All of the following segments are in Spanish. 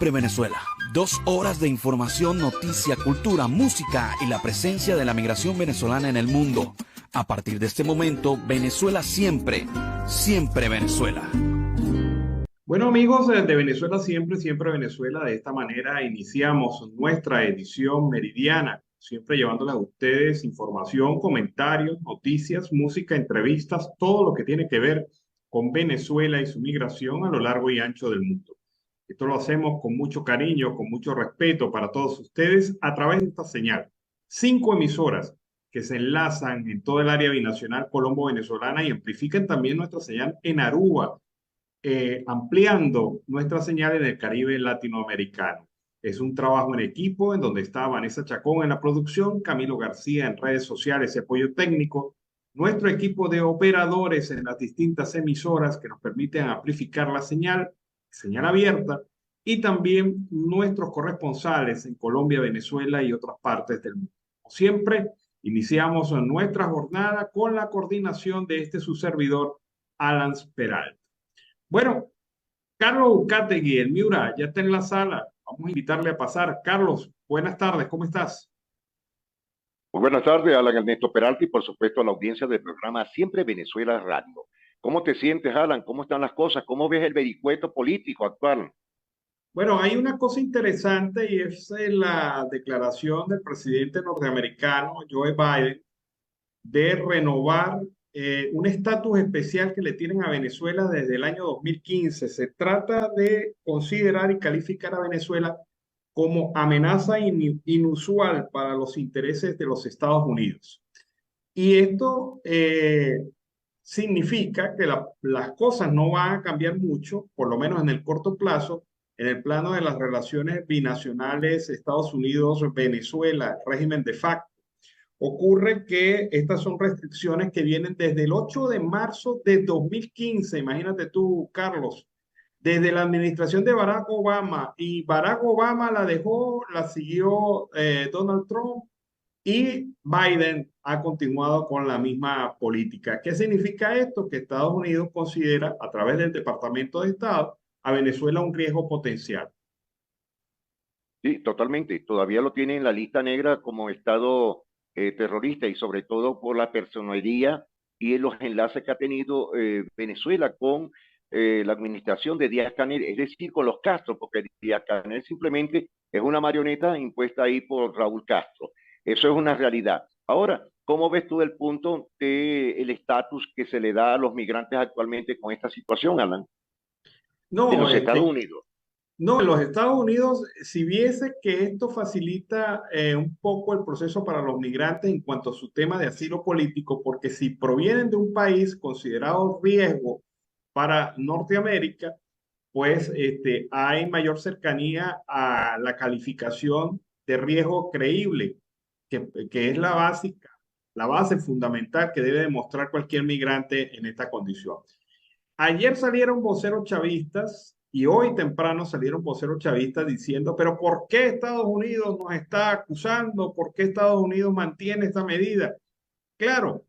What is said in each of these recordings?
Siempre Venezuela. 2 horas de información, noticia, cultura, música y la presencia de la migración venezolana en el mundo. A partir de este momento, Venezuela siempre, siempre Venezuela. Bueno amigos de Venezuela siempre, siempre Venezuela. De esta manera iniciamos nuestra edición meridiana, siempre llevándoles a ustedes información, comentarios, noticias, música, entrevistas, todo lo que tiene que ver con Venezuela y su migración a lo largo y ancho del mundo. Esto lo hacemos con mucho cariño, con mucho respeto para todos ustedes a través de esta señal. 5 emisoras que se enlazan en todo el área binacional colombo-venezolana y amplifican también nuestra señal en Aruba, ampliando nuestra señal en el Caribe latinoamericano. Es un trabajo en equipo en donde está Vanessa Chacón en la producción, Camilo García en redes sociales y apoyo técnico, nuestro equipo de operadores en las distintas emisoras que nos permiten amplificar la señal, señal abierta, y también nuestros corresponsales en Colombia, Venezuela y otras partes del mundo. Como siempre, iniciamos nuestra jornada con la coordinación de su servidor, Alan Peralta. Bueno, Carlos Ucategui, el Miura, ya está en la sala. Vamos a invitarle a pasar. Carlos, buenas tardes, ¿cómo estás? Muy buenas tardes, Alan Ernesto Peralta y por supuesto a la audiencia del programa Siempre Venezuela Radio. ¿Cómo te sientes, Alan? ¿Cómo están las cosas? ¿Cómo ves el vericueto político actual? Bueno, hay una cosa interesante y es la declaración del presidente norteamericano, Joe Biden, de renovar un estatus especial que le tienen a Venezuela desde el año 2015. Se trata de considerar y calificar a Venezuela como amenaza inusual para los intereses de los Estados Unidos. Y esto significa que las cosas no van a cambiar mucho, por lo menos en el corto plazo, en el plano de las relaciones binacionales Estados Unidos-Venezuela, régimen de facto. Ocurre que estas son restricciones que vienen desde el 8 de marzo de 2015. Imagínate tú, Carlos, desde la administración de Barack Obama, y Barack Obama la dejó, la siguió Donald Trump, y Biden ha continuado con la misma política. ¿Qué significa esto? Que Estados Unidos considera, a través del Departamento de Estado, a Venezuela un riesgo potencial. Sí, totalmente. Todavía lo tiene en la lista negra como estado terrorista y sobre todo por la personería y los enlaces que ha tenido Venezuela con la administración de Díaz-Canel, es decir, con los Castro, porque Díaz-Canel simplemente es una marioneta impuesta ahí por Raúl Castro. Eso es una realidad. Ahora, ¿cómo ves tú el punto del estatus que se le da a los migrantes actualmente con esta situación, Alan, en No, los Estados Unidos? No, en los Estados Unidos, si viese que esto facilita un poco el proceso para los migrantes en cuanto a su tema de asilo político, porque si provienen de un país considerado riesgo para Norteamérica, pues hay mayor cercanía a la calificación de riesgo creíble, que es la básica, la base fundamental que debe demostrar cualquier migrante en esta condición. Ayer salieron voceros chavistas y hoy temprano salieron voceros chavistas diciendo, pero ¿por qué Estados Unidos nos está acusando? ¿Por qué Estados Unidos mantiene esta medida? Claro,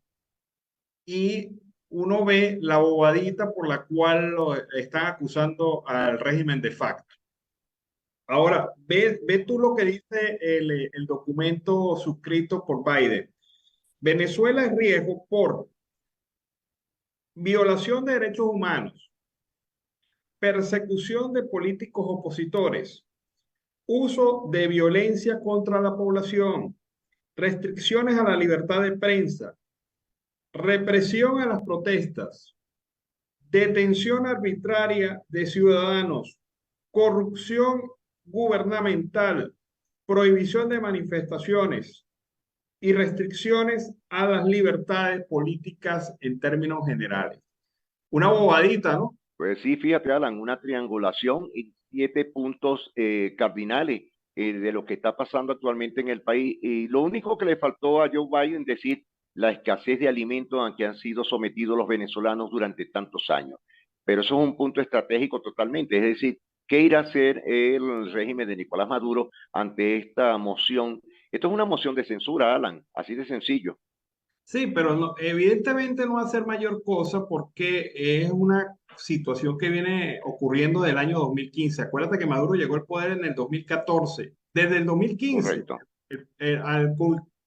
y uno ve la bobadita por la cual lo están acusando al régimen de facto. Ahora, ve tú lo que dice el documento suscrito por Biden. Venezuela es riesgo por violación de derechos humanos, persecución de políticos opositores, uso de violencia contra la población, restricciones a la libertad de prensa, represión a las protestas, detención arbitraria de ciudadanos, corrupción gubernamental, prohibición de manifestaciones y restricciones a las libertades políticas en términos generales. Una bobadita, ¿no? Pues sí, fíjate, Alan, una triangulación y 7 puntos cardinales de lo que está pasando actualmente en el país. Y lo único que le faltó a Joe Biden decir la escasez de alimentos a que han sido sometidos los venezolanos durante tantos años. Pero eso es un punto estratégico totalmente. Es decir, ¿qué irá a hacer el régimen de Nicolás Maduro ante esta moción? Esto es una moción de censura, Alan, así de sencillo. Sí, pero evidentemente no va a ser mayor cosa porque es una situación que viene ocurriendo del año 2015. Acuérdate que Maduro llegó al poder en el 2014. Desde el 2015, Correcto. al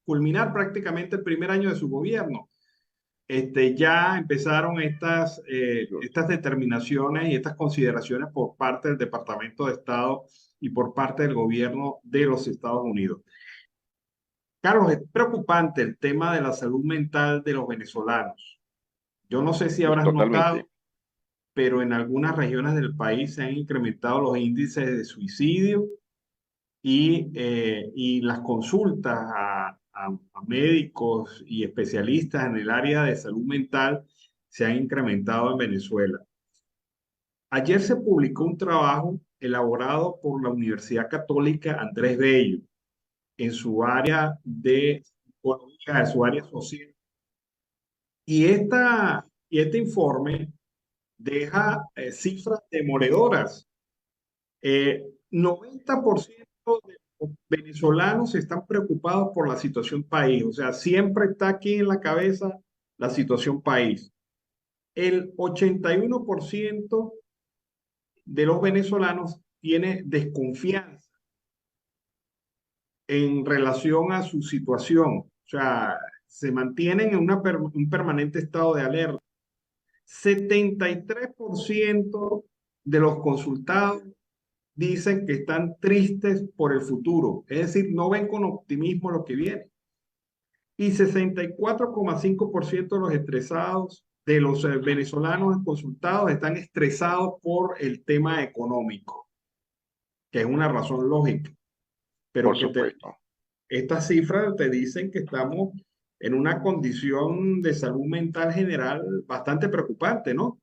culminar prácticamente el primer año de su gobierno, ya empezaron estas determinaciones y estas consideraciones por parte del Departamento de Estado y por parte del gobierno de los Estados Unidos. Carlos, es preocupante el tema de la salud mental de los venezolanos. Yo no sé si habrás notado, Totalmente. pero en algunas regiones del país se han incrementado los índices de suicidio y las consultas a médicos y especialistas en el área de salud mental se han incrementado en Venezuela. Ayer se publicó un trabajo elaborado por la Universidad Católica Andrés Bello en su área de psicología, en su área social. Y este informe deja cifras demoledoras. 90% de los venezolanos están preocupados por la situación país, o sea, siempre está aquí en la cabeza la situación país. El 81% de los venezolanos tiene desconfianza en relación a su situación, o sea, se mantienen en un permanente estado de alerta. 73% de los consultados dicen que están tristes por el futuro, es decir, no ven con optimismo lo que viene. Y 64,5% de los estresados, de los venezolanos consultados, están estresados por el tema económico, que es una razón lógica, pero Por que supuesto. estas cifras te dicen que estamos en una condición de salud mental general bastante preocupante, ¿no?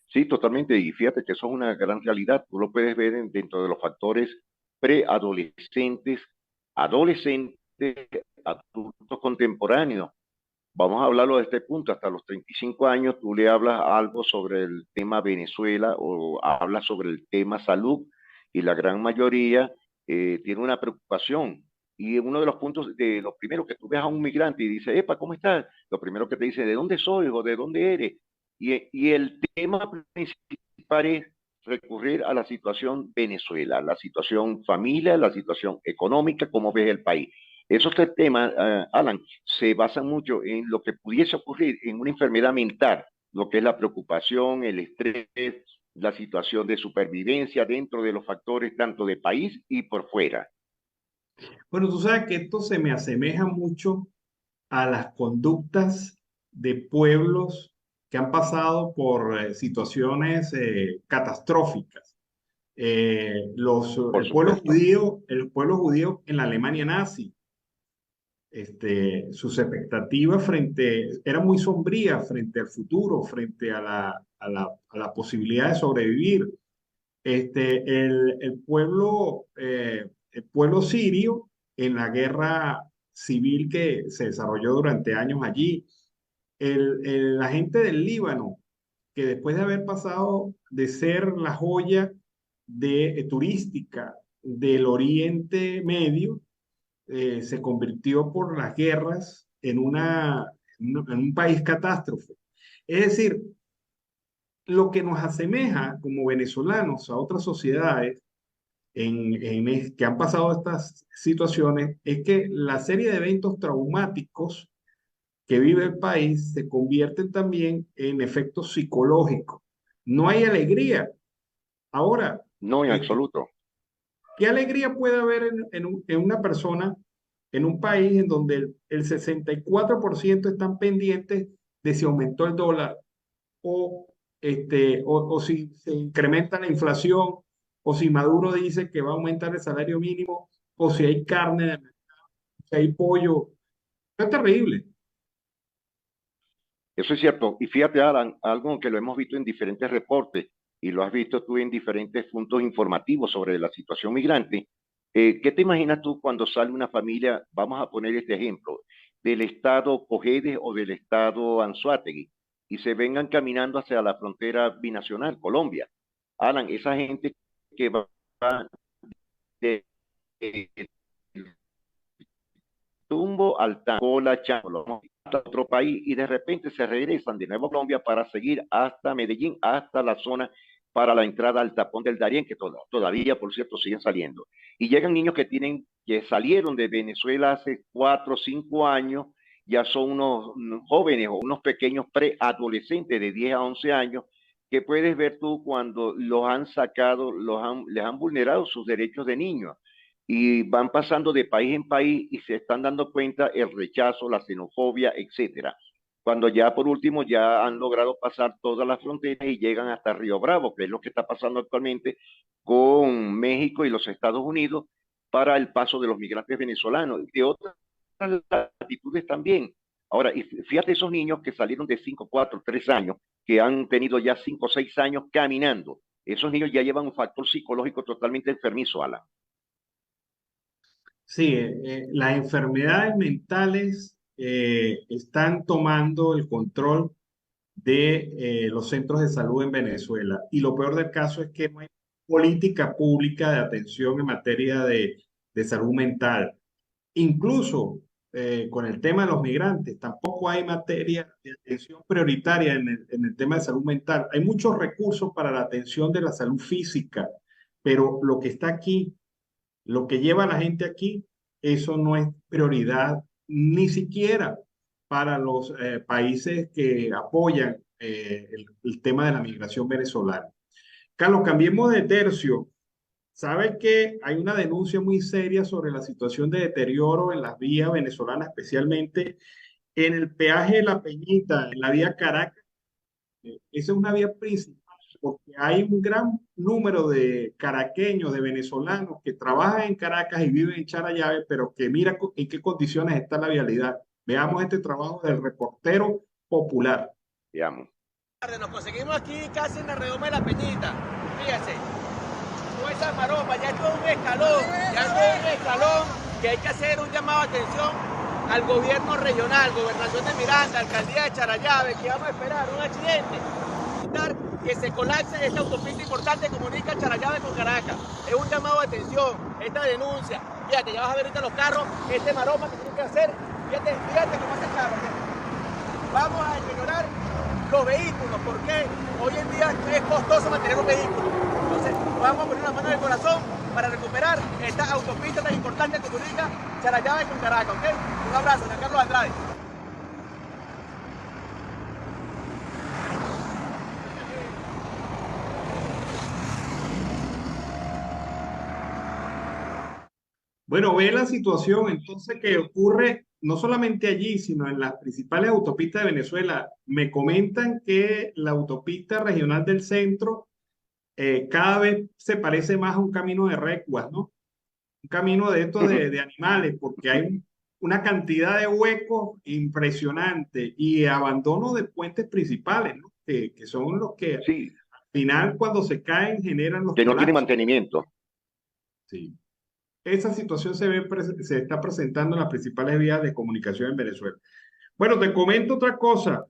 Sí, totalmente. Y fíjate que eso es una gran realidad. Tú lo puedes ver dentro de los factores preadolescentes, adolescentes, adultos contemporáneos. Vamos a hablarlo de este punto. Hasta los 35 años tú le hablas algo sobre el tema Venezuela o hablas sobre el tema salud y la gran mayoría tiene una preocupación. Y uno de los puntos, de los primeros que tú ves a un migrante y dice, epa, ¿cómo estás? Lo primero que te dice, ¿de dónde soy o de dónde eres? Y el tema principal es recurrir a la situación Venezuela, la situación familia, la situación económica, cómo ves el país. Esos tres temas, Alan, se basan mucho en lo que pudiese ocurrir en una enfermedad mental, lo que es la preocupación, el estrés, la situación de supervivencia dentro de los factores tanto de país y por fuera. Bueno, tú sabes que esto se me asemeja mucho a las conductas de pueblos que han pasado por situaciones catastróficas. Por supuesto. El pueblo judío en la Alemania nazi, sus expectativas eran muy sombrías frente al futuro, frente a la posibilidad de sobrevivir. El pueblo sirio en la guerra civil que se desarrolló durante años allí, la gente del Líbano, que después de haber pasado de ser la joya turística del Oriente Medio, se convirtió por las guerras en un país catástrofe. Es decir, lo que nos asemeja como venezolanos a otras sociedades que han pasado estas situaciones es que la serie de eventos traumáticos que vive el país se convierten también en efectos psicológicos. No hay alegría. Ahora, No, en este, absoluto. ¿qué alegría puede haber en una persona, en un país en donde el 64% están pendientes de si aumentó el dólar o si se incrementa la inflación, o si Maduro dice que va a aumentar el salario mínimo, o si hay carne, si hay pollo? Es terrible. Eso es cierto. Y fíjate, Alan, algo que lo hemos visto en diferentes reportes y lo has visto tú en diferentes puntos informativos sobre la situación migrante. ¿Qué te imaginas tú cuando sale una familia, vamos a poner este ejemplo, del estado Cojedes o del estado Anzoátegui, y se vengan caminando hacia la frontera binacional, Colombia? Alan, esa gente que va de Tumbo al Tango, la Chamo, hasta otro país y de repente se regresan de nuevo a Colombia para seguir hasta Medellín, hasta la zona para la entrada al tapón del Darién, que todavía, por cierto, siguen saliendo. Y llegan niños que salieron de Venezuela hace 4 o 5 años, ya son unos jóvenes o unos pequeños preadolescentes de 10 a 11 años, que puedes ver tú cuando los han sacado, les han vulnerado sus derechos de niños y van pasando de país en país y se están dando cuenta el rechazo, la xenofobia, etcétera. Cuando ya por último ya han logrado pasar todas las fronteras y llegan hasta Río Bravo, que es lo que está pasando actualmente con México y los Estados Unidos para el paso de los migrantes venezolanos y de otras latitudes también. Ahora, y fíjate esos niños que salieron de 5, 4, 3 años, que han tenido ya 5 o 6 años caminando. Esos niños ya llevan un factor psicológico totalmente enfermizo, Alan. Sí, las enfermedades mentales están tomando el control de los centros de salud en Venezuela. Y lo peor del caso es que no hay política pública de atención en materia de salud mental. Incluso con el tema de los migrantes, tampoco hay materia de atención prioritaria en el tema de salud mental. Hay muchos recursos para la atención de la salud física, pero lo que está aquí, lo que lleva a la gente aquí, eso no es prioridad ni siquiera para los países que apoyan el tema de la migración venezolana. Carlos, cambiemos de tercio. ¿Sabe que hay una denuncia muy seria sobre la situación de deterioro en las vías venezolanas, especialmente en el peaje de La Peñita, en la vía Caracas? Esa es una vía principal porque hay un gran número de caraqueños, de venezolanos que trabajan en Caracas y viven en Charallave, pero que mira en qué condiciones está la vialidad. Veamos este trabajo del reportero popular. Veamos. Nos conseguimos aquí casi en la redoma de La Peñita. Fíjense, con esa maroma, ya esto es un escalón, que hay que hacer un llamado de atención al gobierno regional, gobernación de Miranda, alcaldía de Charallave, que vamos a esperar un accidente, que se colapse esta autopista importante que comunica Charallave con Caracas. Es un llamado de atención, esta denuncia. Fíjate, ya vas a ver ahorita los carros, este maroma que tienen que hacer, fíjate cómo hace el carro. Vamos a ignorar los vehículos, porque hoy en día es costoso mantener un vehículo. Entonces, vamos a poner la mano en el corazón para recuperar esta autopista tan importante que comunica Charallave con Caracas, ¿ok? Un abrazo, Juan Carlos Andrade. Bueno, ve la situación entonces que ocurre no solamente allí, sino en las principales autopistas de Venezuela. Me comentan que la autopista regional del centro cada vez se parece más a un camino de recuas, ¿no? Un camino de estos de animales, porque hay una cantidad de huecos impresionante y abandono de puentes principales, ¿no? Que son los que Sí, al final cuando se caen generan los que no tiene colapsos. mantenimiento. Sí. Esa situación se está presentando en las principales vías de comunicación en Venezuela. Bueno, te comento otra cosa.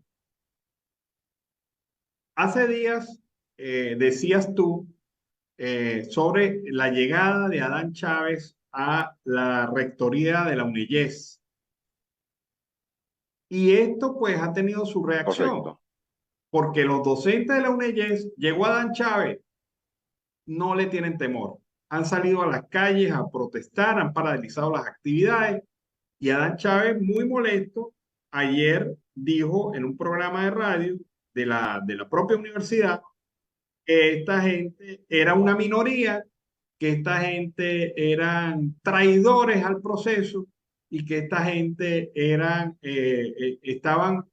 Hace días decías tú sobre la llegada de Adán Chávez a la rectoría de la UNIYES. Y esto pues ha tenido su reacción, Correcto. porque los docentes de la UNIYES, llegó Adán Chávez, no le tienen temor. Han salido a las calles a protestar, han paralizado las actividades y Adán Chávez, muy molesto, ayer dijo en un programa de radio de la propia universidad que esta gente era una minoría, que esta gente eran traidores al proceso y que esta gente estaban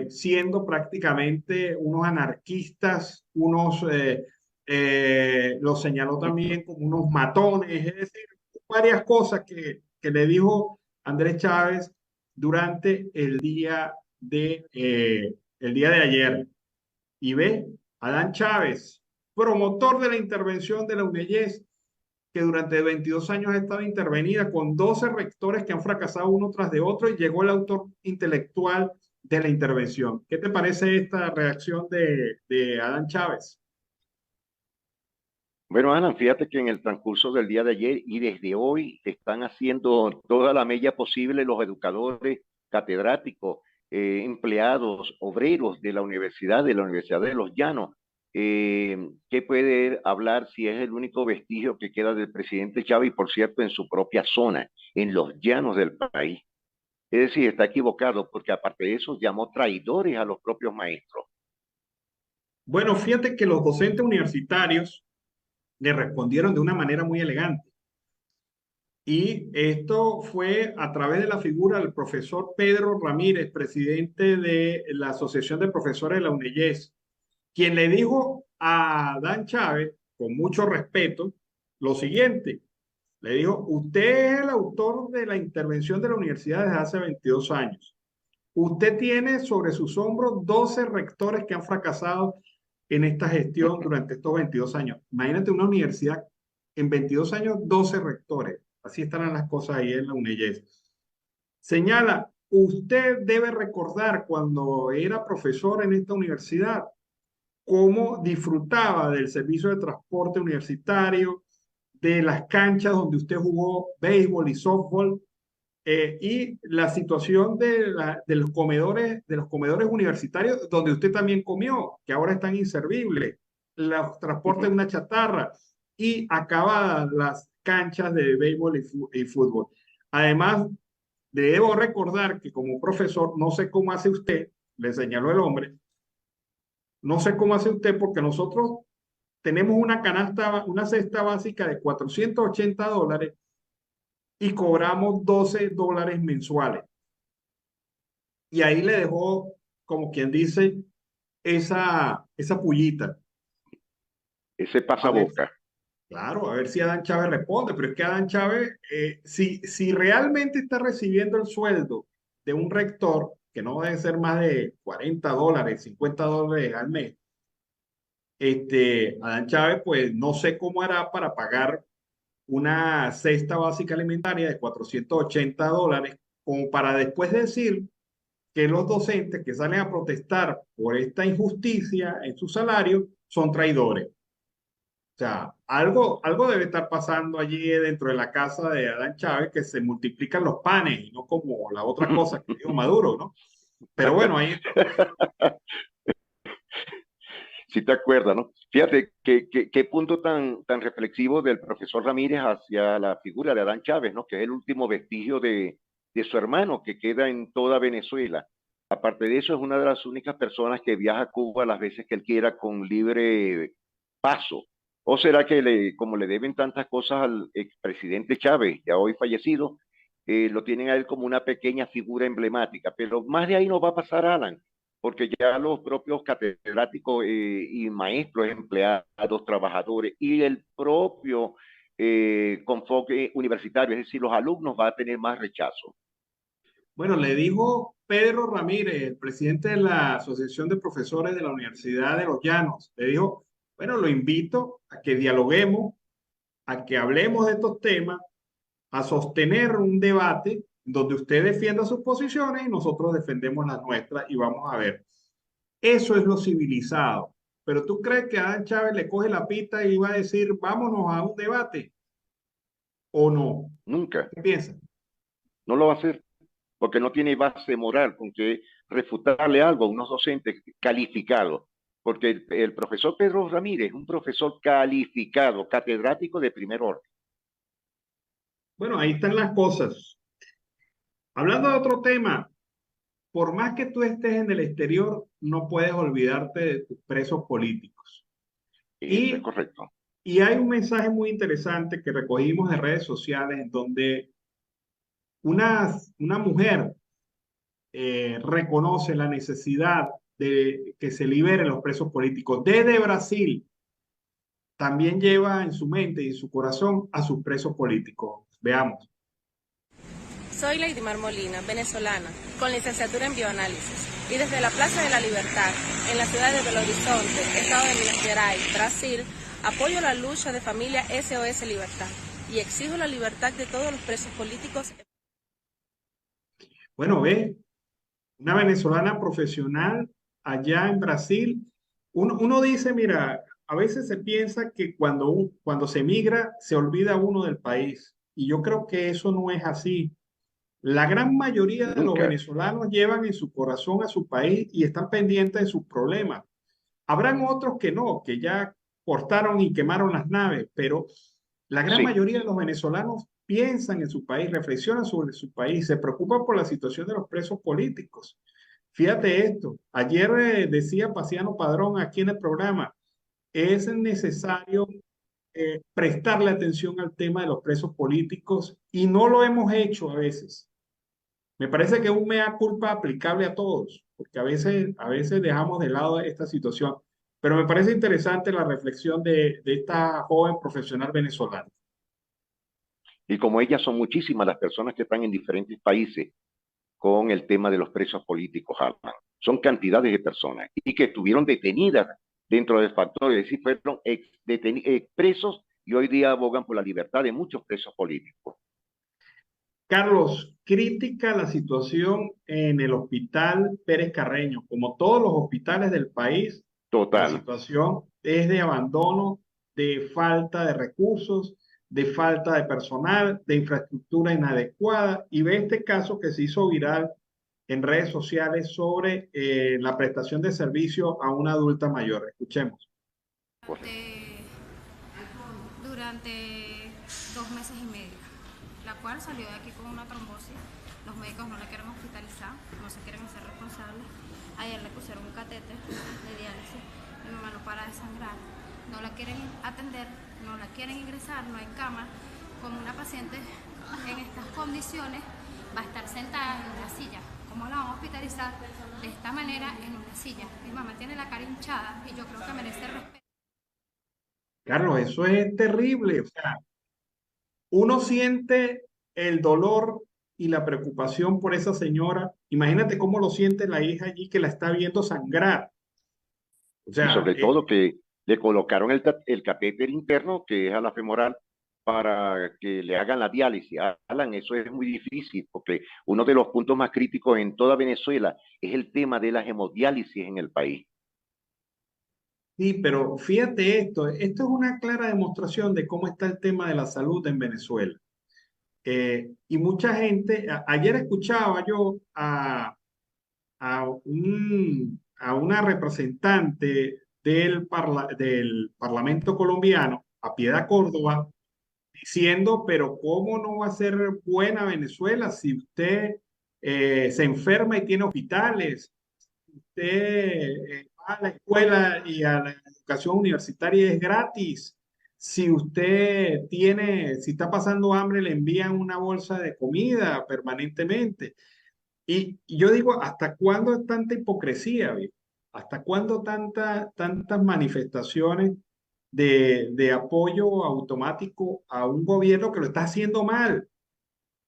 siendo prácticamente unos anarquistas, los señaló también como unos matones, es decir, varias cosas que le dijo Andrés Chávez durante el día de ayer. Y ve, Adán Chávez, promotor de la intervención de la UNEYES, que durante 22 años ha estado intervenida con 12 rectores que han fracasado uno tras de otro y llegó el autor intelectual de la intervención. ¿Qué te parece esta reacción de Adán Chávez? Bueno, Ana, fíjate que en el transcurso del día de ayer y desde hoy están haciendo toda la mella posible los educadores, catedráticos empleados, obreros de la Universidad de Los Llanos. ¿Qué puede hablar si es el único vestigio que queda del presidente Chávez, y por cierto, en su propia zona, en los llanos del país? Es decir, está equivocado, porque aparte de eso llamó traidores a los propios maestros. Bueno, fíjate que los docentes universitarios le respondieron de una manera muy elegante. Y esto fue a través de la figura del profesor Pedro Ramírez, presidente de la Asociación de Profesores de la UNEYES, quien le dijo a Dan Chávez, con mucho respeto, lo siguiente. Le dijo, usted es el autor de la intervención de la universidad desde hace 22 años. Usted tiene sobre sus hombros 12 rectores que han fracasado en esta gestión durante estos 22 años. Imagínate una universidad en 22 años, 12 rectores. Así estarán las cosas ahí en la UNEYES. Señala, usted debe recordar cuando era profesor en esta universidad, cómo disfrutaba del servicio de transporte universitario, de las canchas donde usted jugó béisbol y softball, y la situación de los comedores universitarios donde usted también comió, que ahora están inservibles, los transportes de una chatarra y acabadas las canchas de béisbol y fútbol. Además, debo recordar que como profesor, no sé cómo hace usted, le señaló el hombre, no sé cómo hace usted porque nosotros tenemos una cesta básica de $480 y cobramos $12 mensuales. Y ahí le dejó, como quien dice, esa pullita. Ese pasaboca. Claro, a ver si Adán Chávez responde, pero es que Adán Chávez, si realmente está recibiendo el sueldo de un rector, que no debe ser más de $40, $50 al mes, Adán Chávez, pues no sé cómo hará para pagar una cesta básica alimentaria de $480, como para después decir que los docentes que salen a protestar por esta injusticia en su salario son traidores. O sea, algo debe estar pasando allí dentro de la casa de Adán Chávez, que se multiplican los panes y no como la otra cosa que dijo Maduro, ¿no? Pero bueno, ahí está. Si te acuerdas, ¿no? Fíjate qué punto tan reflexivo del profesor Ramírez hacia la figura de Adán Chávez, ¿no? Que es el último vestigio de su hermano que queda en toda Venezuela. Aparte de eso, es una de las únicas personas que viaja a Cuba las veces que él quiera con libre paso. ¿O será que como le deben tantas cosas al expresidente Chávez, ya hoy fallecido, lo tienen a él como una pequeña figura emblemática? Pero más de ahí no va a pasar, Alan, porque ya los propios catedráticos y maestros, empleados, trabajadores y el propio Confoque universitario, es decir, los alumnos, van a tener más rechazo. Bueno, le dijo Pedro Ramírez, el presidente de la Asociación de Profesores de la Universidad de Los Llanos, le dijo, bueno, lo invito a que dialoguemos, a que hablemos de estos temas, a sostener un debate donde usted defienda sus posiciones y nosotros defendemos las nuestras y vamos a ver. Eso es lo civilizado. Pero ¿tú crees que Adán Chávez le coge la pita y va a decir, vámonos a un debate? ¿O no? Nunca. ¿Qué piensas? No lo va a hacer, porque no tiene base moral con que refutarle algo a unos docentes calificados. Porque el profesor Pedro Ramírez es un profesor calificado, catedrático de primer orden. Bueno, ahí están las cosas. Hablando de otro tema, por más que tú estés en el exterior, no puedes olvidarte de tus presos políticos. Eso es correcto. Y hay un mensaje muy interesante que recogimos de redes sociales en donde una mujer reconoce la necesidad de que se liberen los presos políticos. Desde Brasil también lleva en su mente y en su corazón a sus presos políticos. Veamos. Soy Lady Mar Molina, venezolana, con licenciatura en bioanálisis. Y desde la Plaza de la Libertad, en la ciudad de Belo Horizonte, estado de Minas Gerais, Brasil, apoyo la lucha de familia SOS Libertad y exijo la libertad de todos los presos políticos. Bueno, ve, una venezolana profesional allá en Brasil. Uno dice, mira, a veces se piensa que cuando se migra se olvida uno del país. Y yo creo que eso no es así. La gran mayoría de los Nunca. venezolanos llevan en su corazón a su país y están pendientes de sus problemas. Habrán otros que no, que ya cortaron y quemaron las naves, pero la gran Sí, mayoría de los venezolanos piensan en su país, reflexionan sobre su país, se preocupan por la situación de los presos políticos. Fíjate esto, ayer decía Paciano Padrón aquí en el programa, es necesario prestarle atención al tema de los presos políticos y no lo hemos hecho a veces. Me parece que es un mea culpa aplicable a todos, porque a veces dejamos de lado esta situación. Pero me parece interesante la reflexión de esta joven profesional venezolana. y como ellas son muchísimas las personas que están en diferentes países con el tema de los presos políticos, Alan. Son cantidades de personas y que estuvieron detenidas dentro del factor, es decir, fueron presos y hoy día abogan por la libertad de muchos presos políticos. Carlos, crítica la situación en el Hospital Pérez Carreño. Como todos los hospitales del país, la Total. situación es de abandono, de falta de recursos, de falta de personal, de infraestructura inadecuada. Y ve este caso que se hizo viral en redes sociales sobre la prestación de servicio a una adulta mayor. Escuchemos. Durante 2 meses y medio, la cual salió de aquí con una trombosis. Los médicos no la quieren hospitalizar, no se quieren hacer responsables. Ayer le pusieron un catéter de diálisis, mi mamá no para de sangrar, no la quieren atender, no la quieren ingresar, no hay cama. Como una paciente en estas condiciones va a estar sentada en una silla, ¿cómo la vamos a hospitalizar? De esta manera, en una silla. Mi mamá tiene la cara hinchada y yo creo que merece respeto. Carlos, eso es terrible. O sea, uno siente el dolor y la preocupación por esa señora. Imagínate cómo lo siente la hija allí que la está viendo sangrar. O Y sea, sobre todo que le colocaron el catéter interno, que es a la femoral, para que le hagan la diálisis. Alan, eso es muy difícil, porque uno de los puntos más críticos en toda Venezuela es el tema de la hemodiálisis en el país. sí, pero fíjate esto es una clara demostración de cómo está el tema de la salud en Venezuela. Y mucha gente, ayer escuchaba yo a una representante del Parlamento colombiano, a Piedad Córdoba, diciendo, pero ¿cómo no va a ser buena Venezuela si usted se enferma y tiene hospitales? Usted va a la escuela y a la educación universitaria es gratis. Si usted si está pasando hambre, le envían una bolsa de comida permanentemente. Y yo digo, ¿hasta cuándo es tanta hipocresía, viejo? ¿Hasta cuándo tantas manifestaciones de apoyo automático a un gobierno que lo está haciendo mal?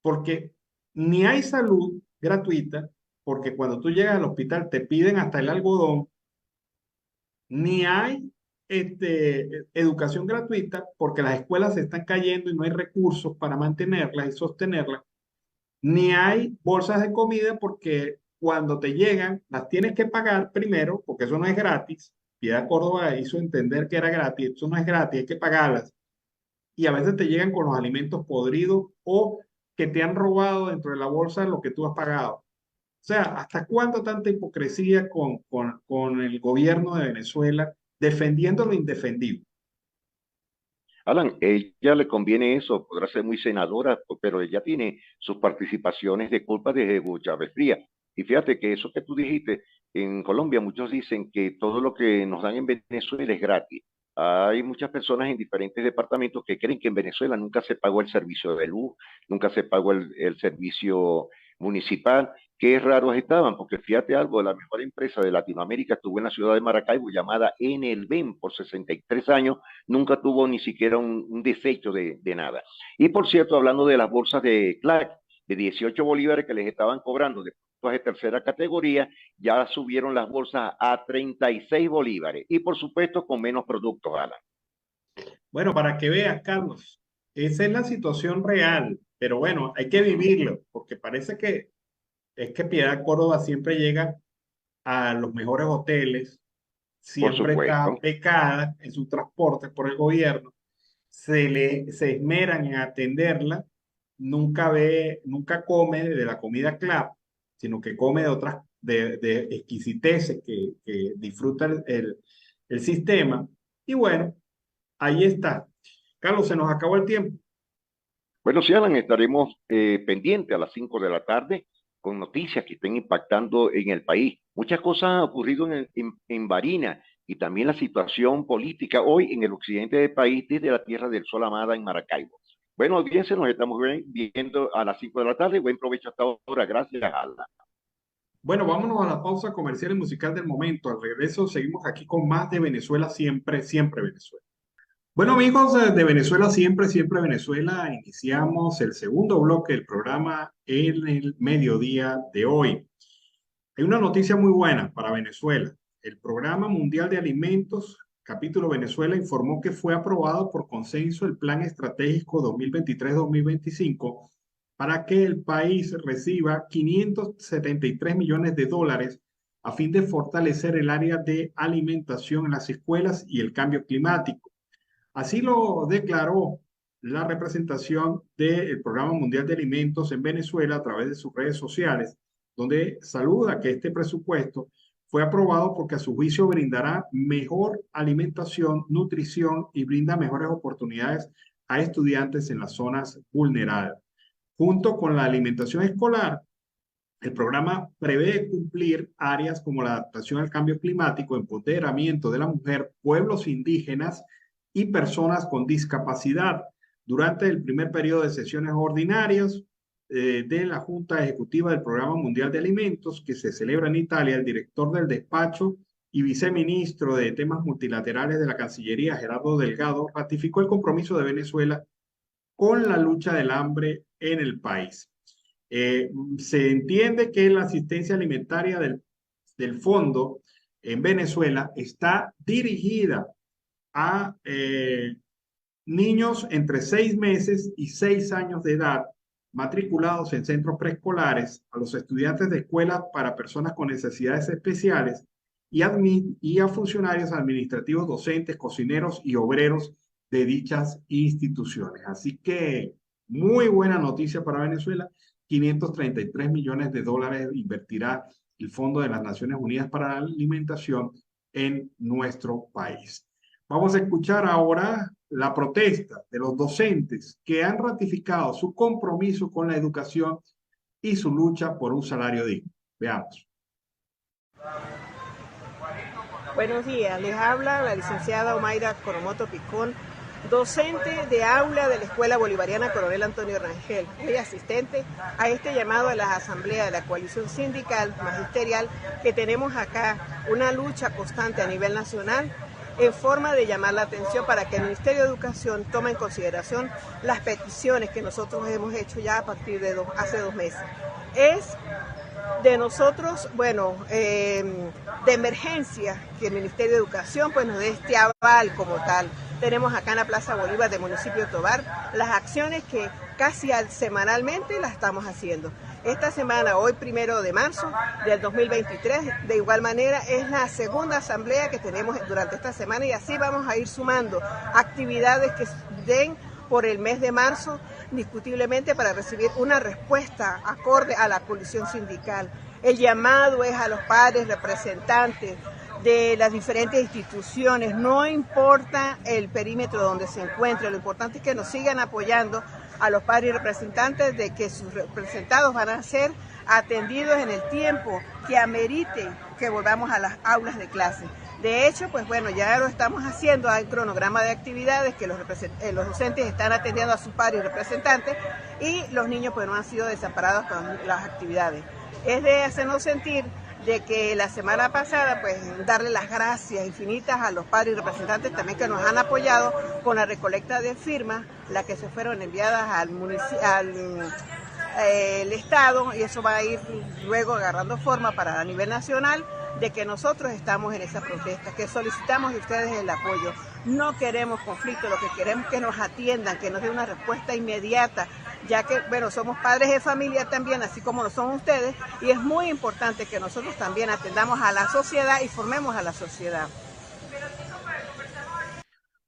Porque ni hay salud gratuita, porque cuando tú llegas al hospital te piden hasta el algodón, ni hay educación gratuita, porque las escuelas se están cayendo y no hay recursos para mantenerlas y sostenerlas, ni hay bolsas de comida porque cuando te llegan las tienes que pagar primero, porque eso no es gratis. Piedad Córdoba hizo entender que era gratis, eso no es gratis, hay que pagarlas. Y a veces te llegan con los alimentos podridos o que te han robado dentro de la bolsa lo que tú has pagado. O sea, ¿hasta cuándo tanta hipocresía con el gobierno de Venezuela defendiendo lo indefendible? Alan, ella le conviene eso, podrá ser muy senadora, pero ella tiene sus participaciones de culpa desde Hugo Chávez Frías. Y fíjate que eso que tú dijiste, en Colombia muchos dicen que todo lo que nos dan en Venezuela es gratis. Hay muchas personas en diferentes departamentos que creen que en Venezuela nunca se pagó el servicio de luz, nunca se pagó el servicio municipal. Qué raros estaban, porque fíjate algo, la mejor empresa de Latinoamérica estuvo en la ciudad de Maracaibo, llamada Enelven, por 63 años, nunca tuvo ni siquiera un desecho de nada. Y por cierto, hablando de las bolsas de CLAC, de 18 bolívares que les estaban cobrando de productos de tercera categoría, ya subieron las bolsas a 36 bolívares. Y por supuesto, con menos productos, Alan. Bueno, para que veas, Carlos, esa es la situación real, pero bueno, hay que vivirlo, porque parece que es que Piedad Córdoba siempre llega a los mejores hoteles, Por siempre está supuesto. becada en su transporte por el gobierno, se esmeran en atenderla nunca come de la comida club, sino que come de otras, de exquisiteces que disfruta el sistema. Y bueno, ahí está. Carlos, se nos acabó el tiempo. Bueno, sí, Alan, estaremos pendientes a las 5 de la tarde con noticias que estén impactando en el país. Muchas cosas han ocurrido en Barinas y también la situación política hoy en el occidente del país desde la Tierra del Sol amada en Maracaibo. Bueno, audiencia, nos estamos viendo a las 5 de la tarde. Buen provecho hasta ahora. Gracias, Alan. Bueno, vámonos a la pausa comercial y musical del momento. Al regreso seguimos aquí con más de Venezuela siempre, siempre Venezuela. Bueno, amigos de Venezuela siempre, siempre Venezuela, iniciamos el segundo bloque del programa en el mediodía de hoy. Hay una noticia muy buena para Venezuela. El Programa Mundial de Alimentos, capítulo Venezuela, informó que fue aprobado por consenso el Plan Estratégico 2023-2025 para que el país reciba 573 millones de dólares a fin de fortalecer el área de alimentación en las escuelas y el cambio climático. Así lo declaró la representación del Programa Mundial de Alimentos en Venezuela a través de sus redes sociales, donde saluda que este presupuesto fue aprobado porque a su juicio brindará mejor alimentación, nutrición y brinda mejores oportunidades a estudiantes en las zonas vulnerables. Junto con la alimentación escolar, el programa prevé cumplir áreas como la adaptación al cambio climático, empoderamiento de la mujer, pueblos indígenas y personas con discapacidad. Durante el primer periodo de sesiones ordinarias de la Junta Ejecutiva del Programa Mundial de Alimentos, que se celebra en Italia, el director del despacho y viceministro de temas multilaterales de la Cancillería, Gerardo Delgado, ratificó el compromiso de Venezuela con la lucha del hambre en el país. Se entiende que la asistencia alimentaria del fondo en Venezuela está dirigida a niños entre 6 meses y 6 años de edad matriculados en centros preescolares, a los estudiantes de escuelas para personas con necesidades especiales y a funcionarios administrativos, docentes, cocineros y obreros de dichas instituciones. Así que muy buena noticia para Venezuela. 533 millones de dólares invertirá el Fondo de las Naciones Unidas para la Alimentación en nuestro país. Vamos a escuchar ahora la protesta de los docentes que han ratificado su compromiso con la educación y su lucha por un salario digno. Veamos. Buenos días, les habla la licenciada Omaira Coromoto Picón, docente de aula de la Escuela Bolivariana Coronel Antonio Rangel y asistente a este llamado a la Asamblea de la Coalición Sindical Magisterial que tenemos acá, una lucha constante a nivel nacional en forma de llamar la atención para que el Ministerio de Educación tome en consideración las peticiones que nosotros hemos hecho ya a partir de hace 2 meses. Es de nosotros, bueno, de emergencia que el Ministerio de Educación pues nos dé este aval como tal. Tenemos acá en la Plaza Bolívar del municipio de Tovar las acciones que casi semanalmente las estamos haciendo. Esta semana, hoy 1 de marzo del 2023, de igual manera es la segunda asamblea que tenemos durante esta semana y así vamos a ir sumando actividades que den por el mes de marzo, indiscutiblemente para recibir una respuesta acorde a la coalición sindical. El llamado es a los padres representantes de las diferentes instituciones, no importa el perímetro donde se encuentre, lo importante es que nos sigan apoyando a los padres y representantes de que sus representados van a ser atendidos en el tiempo que amerite que volvamos a las aulas de clase. De hecho, pues bueno, ya lo estamos haciendo, hay un cronograma de actividades que los docentes están atendiendo a sus padres y representantes y los niños pues no han sido desamparados con las actividades. Es de hacernos sentir de que la semana pasada, pues darle las gracias infinitas a los padres y representantes también que nos han apoyado con la recolecta de firmas, las que se fueron enviadas al Estado, y eso va a ir luego agarrando forma para a nivel nacional, de que nosotros estamos en esa protesta, que solicitamos de ustedes el apoyo. No queremos conflicto, lo que queremos es que nos atiendan, que nos den una respuesta inmediata, ya que, bueno, somos padres de familia también, así como lo son ustedes, y es muy importante que nosotros también atendamos a la sociedad y formemos a la sociedad.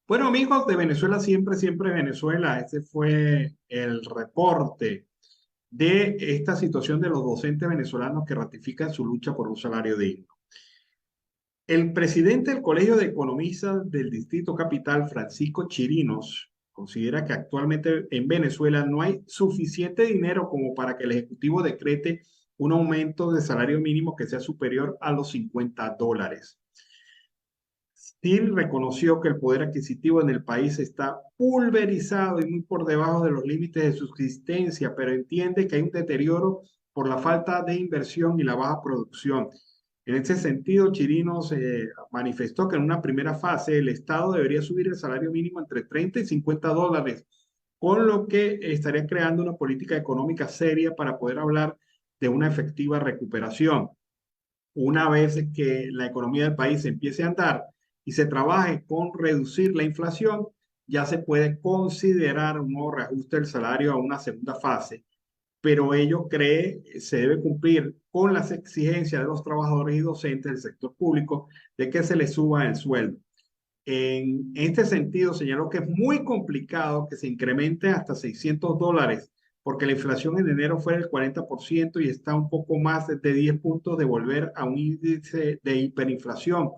Bueno, amigos de Venezuela, siempre, siempre Venezuela. Este fue el reporte de esta situación de los docentes venezolanos que ratifican su lucha por un salario digno. El presidente del Colegio de Economistas del Distrito Capital, Francisco Chirinos, considera que actualmente en Venezuela no hay suficiente dinero como para que el Ejecutivo decrete un aumento de salario mínimo que sea superior a los $50. Sí reconoció que el poder adquisitivo en el país está pulverizado y muy por debajo de los límites de subsistencia, pero entiende que hay un deterioro por la falta de inversión y la baja producción. En ese sentido, Chirinos manifestó que en una primera fase el Estado debería subir el salario mínimo entre $30 y $50, con lo que estaría creando una política económica seria para poder hablar de una efectiva recuperación. Una vez que la economía del país empiece a andar y se trabaje con reducir la inflación, ya se puede considerar un nuevo reajuste del salario a una segunda fase, pero ello cree se debe cumplir con las exigencias de los trabajadores y docentes del sector público de que se les suba el sueldo. En este sentido, señaló que es muy complicado que se incremente hasta $600, porque la inflación en enero fue del 40% y está un poco más de 10 puntos de volver a un índice de hiperinflación.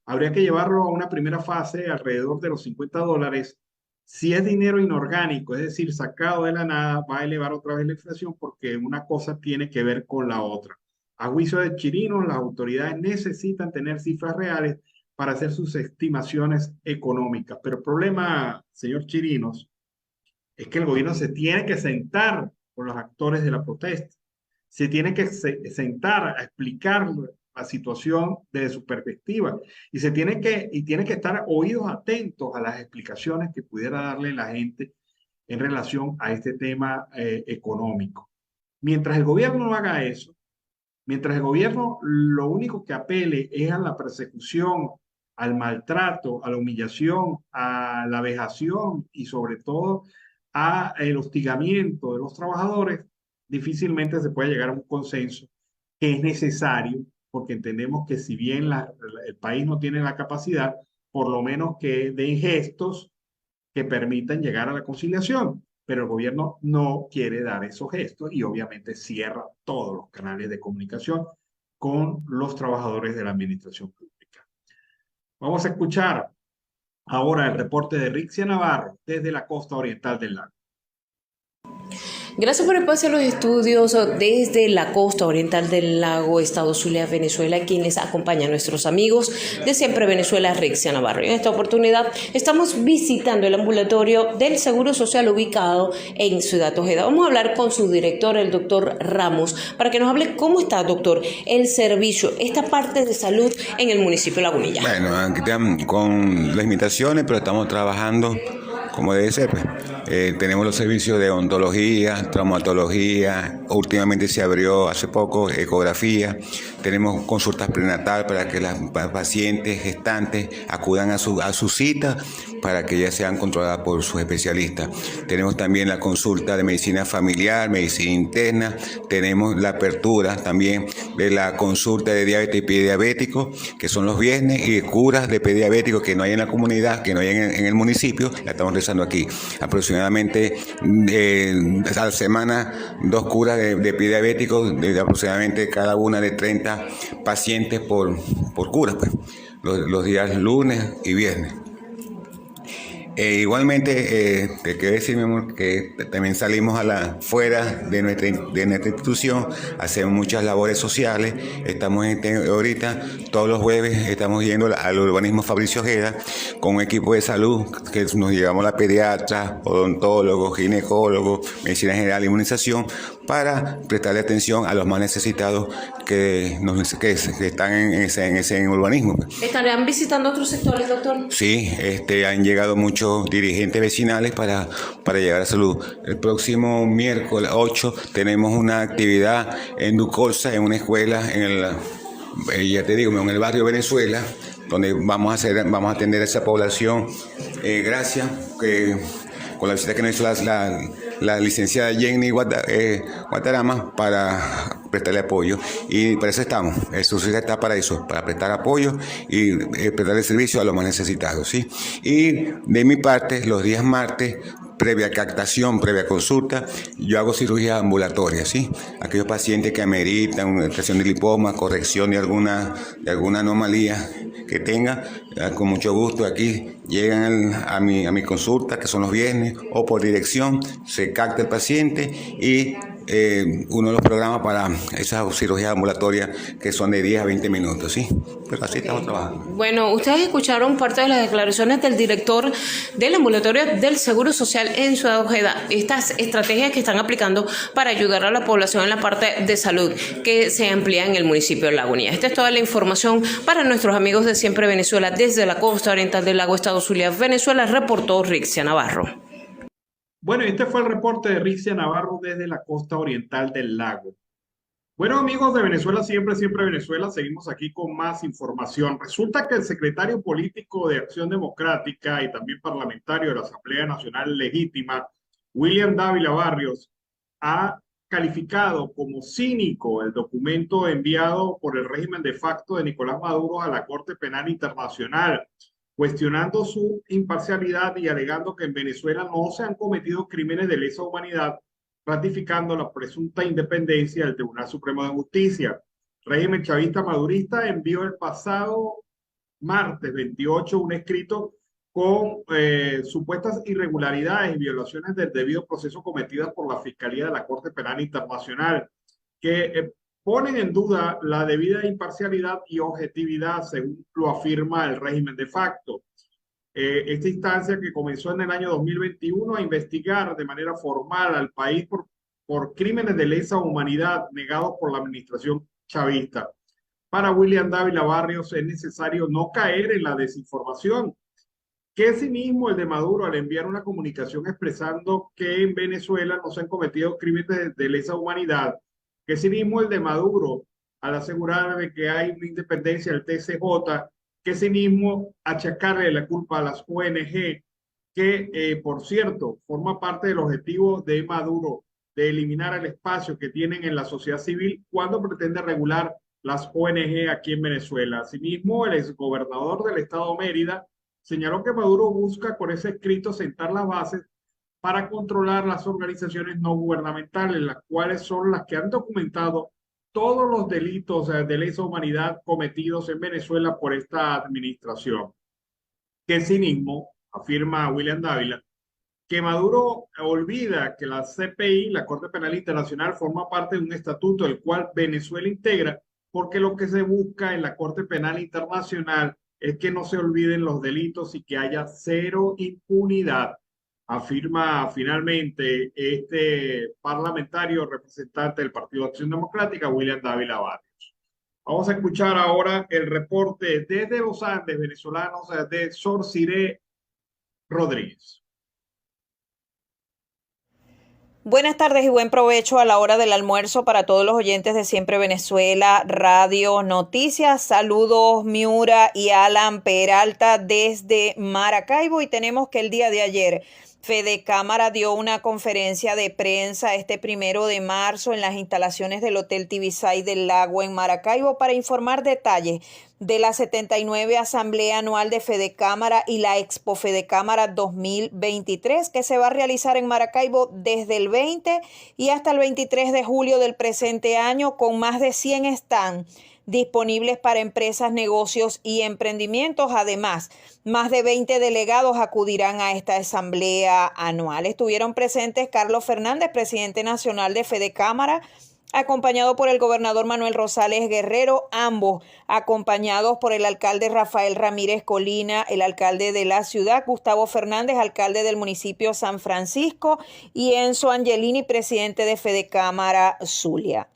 Habría que llevarlo a una primera fase alrededor de los $50. Si es dinero inorgánico, es decir, sacado de la nada, va a elevar otra vez la inflación porque una cosa tiene que ver con la otra. A juicio de Chirinos, las autoridades necesitan tener cifras reales para hacer sus estimaciones económicas. Pero el problema, señor Chirinos, es que el gobierno se tiene que sentar con los actores de la protesta. Se tiene que sentar a explicar la situación desde su perspectiva y tiene que estar oídos atentos a las explicaciones que pudiera darle la gente en relación a este tema económico. Mientras el gobierno no haga eso, mientras el gobierno lo único que apele es a la persecución, al maltrato, a la humillación, a la vejación y sobre todo al hostigamiento de los trabajadores, difícilmente se puede llegar a un consenso que es necesario, porque entendemos que si bien el país no tiene la capacidad, por lo menos que den gestos que permitan llegar a la conciliación. Pero el gobierno no quiere dar esos gestos y obviamente cierra todos los canales de comunicación con los trabajadores de la administración pública. Vamos a escuchar ahora el reporte de Rixia Navarro desde la costa oriental del lago. Gracias por el pase a los estudios desde la costa oriental del lago, Estado Zulia, Venezuela, quienes acompañan a nuestros amigos de Siempre Venezuela, Rixia Navarro. Y en esta oportunidad estamos visitando el ambulatorio del Seguro Social ubicado en Ciudad Ojeda. Vamos a hablar con su director, el doctor Ramos, para que nos hable cómo está, doctor, el servicio, esta parte de salud en el municipio de Lagunilla. Bueno, aquí están con las limitaciones, pero estamos trabajando como debe ser. Tenemos los servicios de odontología, traumatología, últimamente se abrió hace poco ecografía, tenemos consultas prenatal para que las pacientes gestantes acudan a su cita para que ya sean controladas por sus especialistas. Tenemos también la consulta de medicina familiar, medicina interna, tenemos la apertura también de la consulta de diabetes y pediabético, que son los viernes, y de curas de pediabéticos que no hay en la comunidad, que no hay en el municipio, la estamos realizando aquí. Aproximadamente a la semana 2 curas de pediabéticos, de aproximadamente cada una de 30 pacientes por cura, pues, los días lunes y viernes. Igualmente, te quiero decir, mi amor, que también salimos fuera de nuestra institución, hacemos muchas labores sociales. Estamos ahorita, todos los jueves, estamos yendo al urbanismo Fabricio Ojeda con un equipo de salud que nos llevamos a pediatras, odontólogos, ginecólogos, medicina general, inmunización, para prestarle atención a los más necesitados que están en ese urbanismo. ¿Estarán visitando otros sectores, doctor? Sí, han llegado muchos dirigentes vecinales para llevar a salud. El próximo miércoles 8 tenemos una actividad en Ducolsa, en una escuela, ya te digo, en el barrio Venezuela, donde vamos a atender a esa población. Gracias con la visita que nos hizo la licenciada Jenny Guadarrama para prestarle apoyo, y para eso estamos. El subsidio está para eso, para prestar apoyo y prestarle servicio a los más necesitados, ¿sí? Y de mi parte, los días martes, previa captación, previa consulta, yo hago cirugía ambulatoria, ¿sí? Aquellos pacientes que ameritan una extracción de lipoma, corrección de alguna anomalía que tenga, con mucho gusto aquí llegan a mi consulta, que son los viernes, o por dirección, se capta el paciente y uno de los programas para esas cirugías ambulatorias que son de 10 a 20 minutos, ¿sí? Pero así estamos trabajando. Bueno, ustedes escucharon parte de las declaraciones del director del ambulatorio del Seguro Social en Ciudad Ojeda, estas estrategias que están aplicando para ayudar a la población en la parte de salud que se amplía en el municipio de Lagunilla. Esta es toda la información para nuestros amigos de Siempre Venezuela desde la costa oriental del lago Estado Zulia, Venezuela, reportó Rixia Navarro. Bueno, este fue el reporte de Rixia Navarro desde la costa oriental del lago. Bueno, amigos de Venezuela, siempre Venezuela, seguimos aquí con más información. Resulta que el secretario político de Acción Democrática y también parlamentario de la Asamblea Nacional Legítima, William Dávila Barrios, ha calificado como cínico el documento enviado por el régimen de facto de Nicolás Maduro a la Corte Penal Internacional, cuestionando su imparcialidad y alegando que en Venezuela no se han cometido crímenes de lesa humanidad, ratificando la presunta independencia del Tribunal Supremo de Justicia. El régimen chavista madurista envió el pasado martes 28 un escrito con supuestas irregularidades y violaciones del debido proceso cometidas por la Fiscalía de la Corte Penal Internacional, que ponen en duda la debida imparcialidad y objetividad, según lo afirma el régimen de facto. Esta instancia, que comenzó en el año 2021 a investigar de manera formal al país por crímenes de lesa humanidad negados por la administración chavista. Para William Dávila Barrios es necesario no caer en la desinformación. ¿Qué cinismo el de Maduro al enviar una comunicación expresando que en Venezuela no se han cometido crímenes de lesa humanidad? ¿Qué cinismo el de Maduro al asegurar de que hay una independencia del TSJ? ¿Qué cinismo achacarle la culpa a las ONG, que por cierto forma parte del objetivo de Maduro de eliminar el espacio que tienen en la sociedad civil cuando pretende regular las ONG aquí en Venezuela? Asimismo, el exgobernador del estado Mérida señaló que Maduro busca con ese escrito sentar las bases para controlar las organizaciones no gubernamentales, las cuales son las que han documentado todos los delitos de lesa humanidad cometidos en Venezuela por esta administración. Qué cinismo, afirma William Dávila, que Maduro olvida que la CPI, la Corte Penal Internacional, forma parte de un estatuto el cual Venezuela integra, porque lo que se busca en la Corte Penal Internacional es que no se olviden los delitos y que haya cero impunidad, afirma finalmente este parlamentario representante del Partido de Acción Democrática, William Dávila Barrios. Vamos a escuchar ahora el reporte desde los Andes venezolanos de Sorciré Rodríguez. Buenas tardes y buen provecho a la hora del almuerzo para todos los oyentes de Siempre Venezuela Radio Noticias. Saludos Miura y Alan Peralta desde Maracaibo, y tenemos que el día de ayer Fedecámara dio una conferencia de prensa este 1 de marzo en las instalaciones del Hotel Tibisay del Lago en Maracaibo para informar detalles de la 79 Asamblea Anual de Fedecámara y la Expo Fedecámara 2023, que se va a realizar en Maracaibo desde el 20 y hasta el 23 de julio del presente año, con más de 100 stands disponibles para empresas, negocios y emprendimientos. Además, más de 20 delegados acudirán a esta asamblea anual. Estuvieron presentes Carlos Fernández, presidente nacional de Fedecámara, acompañado por el gobernador Manuel Rosales Guerrero, ambos acompañados por el alcalde Rafael Ramírez Colina, el alcalde de la ciudad, Gustavo Fernández, alcalde del municipio San Francisco, y Enzo Angelini, presidente de Fedecámara Zulia.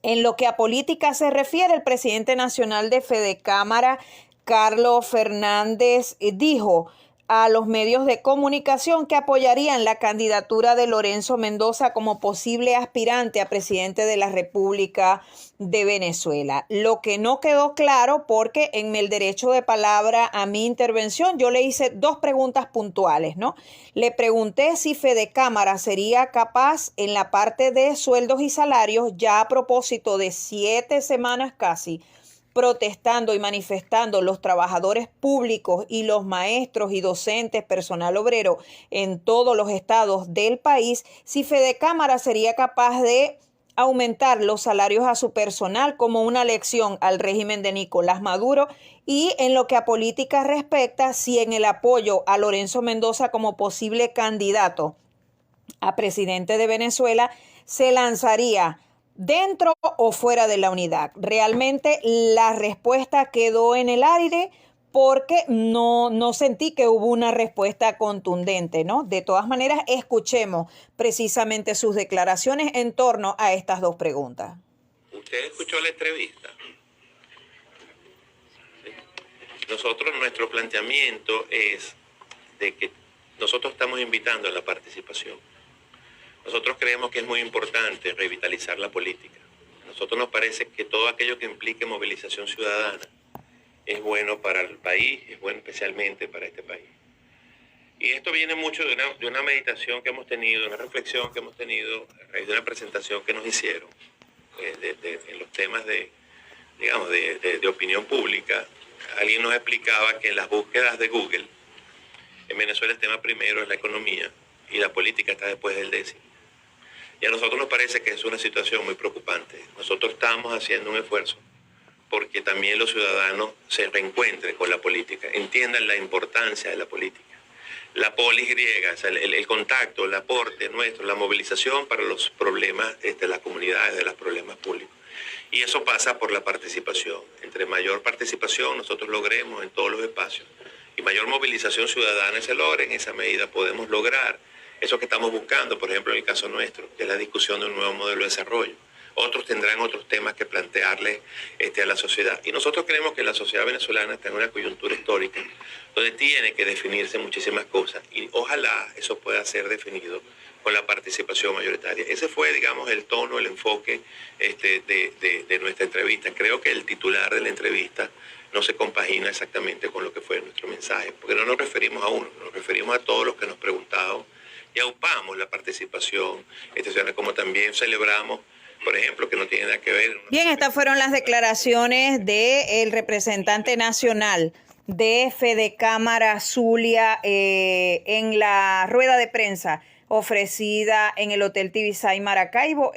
En lo que a política se refiere, el presidente nacional de Fedecámara, Carlos Fernández, dijo a los medios de comunicación que apoyarían la candidatura de Lorenzo Mendoza como posible aspirante a presidente de la República de Venezuela. Lo que no quedó claro, porque en el derecho de palabra a mi intervención yo le hice dos preguntas puntuales, ¿no? Le pregunté si Fedecámara sería capaz en la parte de sueldos y salarios, ya a propósito de 7 semanas casi, protestando y manifestando los trabajadores públicos y los maestros y docentes, personal obrero en todos los estados del país, si Fedecámara sería capaz de aumentar los salarios a su personal como una lección al régimen de Nicolás Maduro, y en lo que a política respecta, si en el apoyo a Lorenzo Mendoza como posible candidato a presidente de Venezuela se lanzaría dentro o fuera de la unidad. Realmente la respuesta quedó en el aire porque no sentí que hubo una respuesta contundente, ¿no? De todas maneras, escuchemos precisamente sus declaraciones en torno a estas dos preguntas. ¿Usted escuchó la entrevista? Nosotros, nuestro planteamiento es de que nosotros estamos invitando a la participación. Nosotros creemos que es muy importante revitalizar la política. A nosotros nos parece que todo aquello que implique movilización ciudadana es bueno para el país, es bueno especialmente para este país. Y esto viene mucho de una meditación que hemos tenido, una reflexión que hemos tenido a raíz de una presentación que nos hicieron en los temas de opinión pública. Alguien nos explicaba que en las búsquedas de Google, en Venezuela el tema primero es la economía y la política está después del décimo. Y a nosotros nos parece que es una situación muy preocupante. Nosotros estamos haciendo un esfuerzo porque también los ciudadanos se reencuentren con la política, entiendan la importancia de la política. La polis griega, o sea, el contacto, el aporte nuestro, la movilización para los problemas de las comunidades, de los problemas públicos. Y eso pasa por la participación. Entre mayor participación nosotros logremos en todos los espacios y mayor movilización ciudadana se logre, en esa medida podemos lograr eso que estamos buscando, por ejemplo, en el caso nuestro, que es la discusión de un nuevo modelo de desarrollo. Otros tendrán otros temas que plantearle a la sociedad. Y nosotros creemos que la sociedad venezolana está en una coyuntura histórica donde tiene que definirse muchísimas cosas y ojalá eso pueda ser definido con la participación mayoritaria. Ese fue, digamos, el tono, el enfoque de nuestra entrevista. Creo que el titular de la entrevista no se compagina exactamente con lo que fue nuestro mensaje, porque no nos referimos a uno, nos referimos a todos los que nos preguntaban y aupamos la participación, como también celebramos, por ejemplo, que no tiene nada que ver. Bien, estas fueron las declaraciones del representante nacional de Fedecámara Zulia en la rueda de prensa ofrecida en el Hotel Tibisay Maracaibo,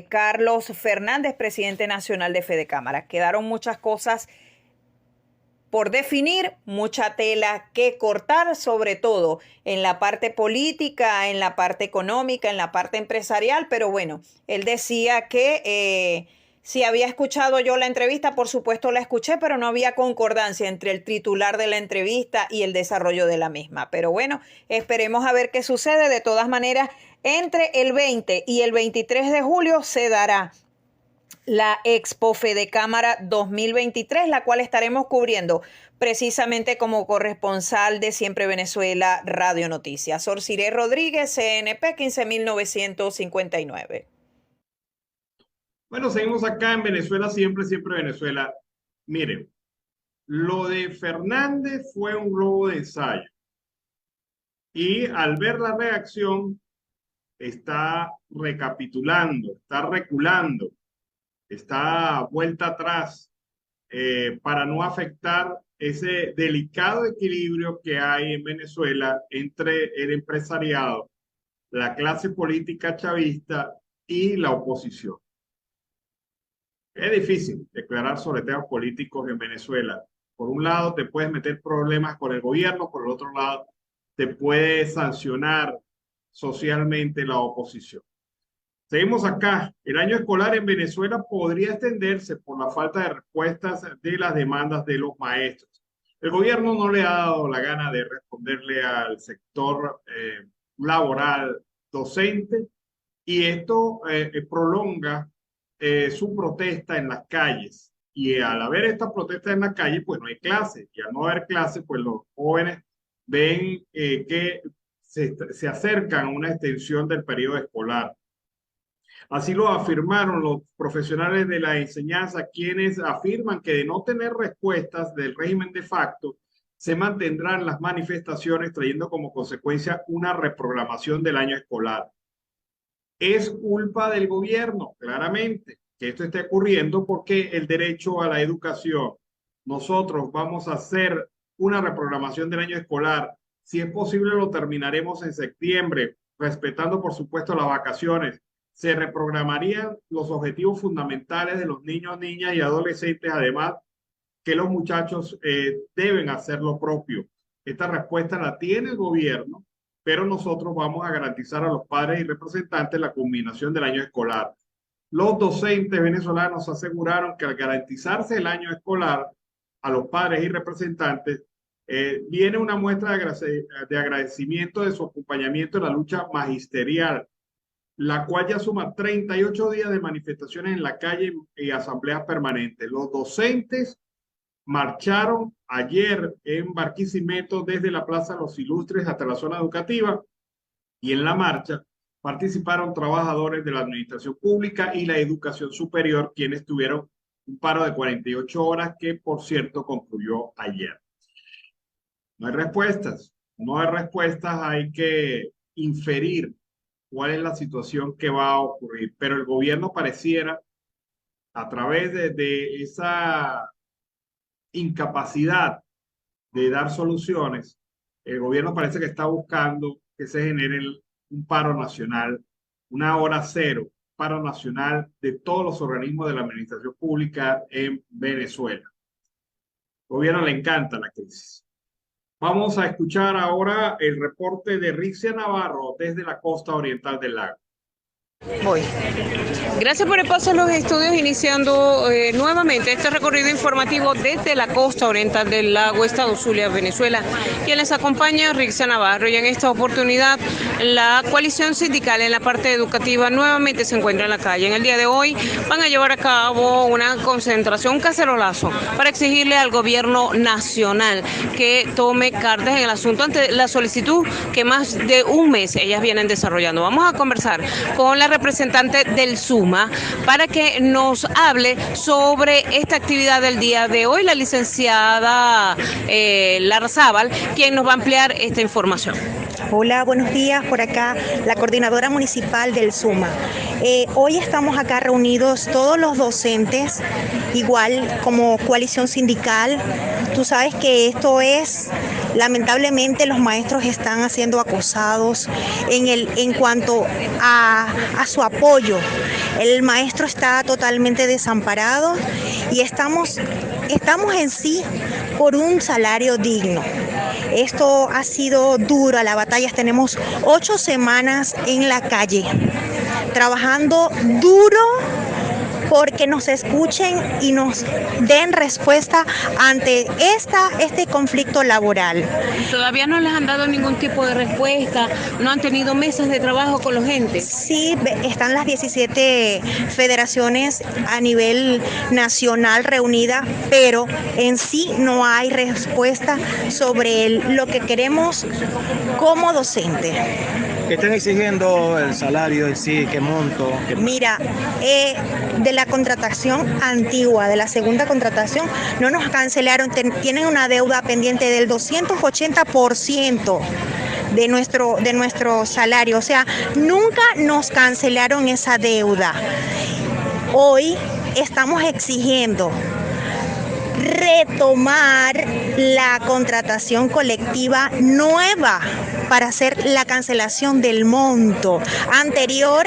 Carlos Fernández, presidente nacional de Fedecámara. Quedaron muchas cosas por definir, mucha tela que cortar, sobre todo en la parte política, en la parte económica, en la parte empresarial, pero bueno, él decía que si había escuchado yo la entrevista, por supuesto la escuché, pero no había concordancia entre el titular de la entrevista y el desarrollo de la misma. Pero bueno, esperemos a ver qué sucede. De todas maneras, entre el 20 y el 23 de julio se dará la Expo Fedecámara 2023, la cual estaremos cubriendo precisamente como corresponsal de Siempre Venezuela Radio Noticias. Sorciré Rodríguez, CNP 15959. Bueno, seguimos acá en Venezuela, siempre Venezuela. Miren, lo de Fernández fue un globo de ensayo. Y al ver la reacción, está recapitulando, está reculando, está vuelta atrás para no afectar ese delicado equilibrio que hay en Venezuela entre el empresariado, la clase política chavista y la oposición. Es difícil declarar sobre temas políticos en Venezuela. Por un lado, te puedes meter problemas con el gobierno, por el otro lado, te puede sancionar socialmente la oposición. Seguimos acá. El año escolar en Venezuela podría extenderse por la falta de respuestas de las demandas de los maestros. El gobierno no le ha dado la gana de responderle al sector laboral docente y esto prolonga su protesta en las calles. Y al haber esta protesta en las calles, pues no hay clases. Y al no haber clases, pues los jóvenes ven que se acercan a una extensión del periodo escolar. Así lo afirmaron los profesionales de la enseñanza, quienes afirman que de no tener respuestas del régimen de facto, se mantendrán las manifestaciones, trayendo como consecuencia una reprogramación del año escolar. Es culpa del gobierno, claramente, que esto esté ocurriendo, porque el derecho a la educación, nosotros vamos a hacer una reprogramación del año escolar. Si es posible, lo terminaremos en septiembre, respetando, por supuesto, las vacaciones. Se reprogramarían los objetivos fundamentales de los niños, niñas y adolescentes, además que los muchachos deben hacer lo propio. Esta respuesta la tiene el gobierno, pero nosotros vamos a garantizar a los padres y representantes la culminación del año escolar. Los docentes venezolanos aseguraron que al garantizarse el año escolar a los padres y representantes, viene una muestra de agradecimiento de su acompañamiento en la lucha magisterial, la cual ya suma 38 días de manifestaciones en la calle y asambleas permanentes. Los docentes marcharon ayer en Barquisimeto desde la Plaza Los Ilustres hasta la zona educativa, y en la marcha participaron trabajadores de la administración pública y la educación superior, quienes tuvieron un paro de 48 horas que, por cierto, concluyó ayer. No hay respuestas, hay que inferir cuál es la situación que va a ocurrir, pero el gobierno pareciera, a través de esa incapacidad de dar soluciones, el gobierno parece que está buscando que se genere un paro nacional, una hora cero, paro nacional de todos los organismos de la administración pública en Venezuela. Al gobierno le encanta la crisis. Vamos a escuchar ahora el reporte de Rixia Navarro desde la costa oriental del lago. Voy. Gracias por el paso a los estudios, iniciando nuevamente este recorrido informativo desde la costa oriental del lago, Estado Zulia, Venezuela. Quien les acompaña, Rixia Navarro, y en esta oportunidad la coalición sindical en la parte educativa nuevamente se encuentra en la calle. En el día de hoy van a llevar a cabo una concentración, un cacerolazo, para exigirle al gobierno nacional que tome cartas en el asunto ante la solicitud que más de un mes ellas vienen desarrollando. Vamos a conversar con la representante del SUMA para que nos hable sobre esta actividad del día de hoy, la licenciada Larzábal, quien nos va a ampliar esta información. Hola, buenos días. Por acá la coordinadora municipal del SUMA. Hoy estamos acá reunidos todos los docentes, igual como coalición sindical. Tú sabes que esto es, lamentablemente, los maestros están siendo acosados en cuanto a su apoyo. El maestro está totalmente desamparado y estamos en sí por un salario digno. Esto ha sido duro, la batalla. Tenemos 8 semanas en la calle, trabajando duro porque nos escuchen y nos den respuesta ante este conflicto laboral. ¿Todavía no les han dado ningún tipo de respuesta? ¿No han tenido mesas de trabajo con los entes? Sí, están las 17 federaciones a nivel nacional reunidas, pero en sí no hay respuesta sobre lo que queremos como docente. ¿Qué están exigiendo el salario en sí? ¿Qué monto? Mira, de la contratación antigua, de la segunda contratación, no nos cancelaron, tienen una deuda pendiente del 280% de nuestro salario, o sea, nunca nos cancelaron esa deuda. Hoy estamos exigiendo retomar la contratación colectiva nueva para hacer la cancelación del monto anterior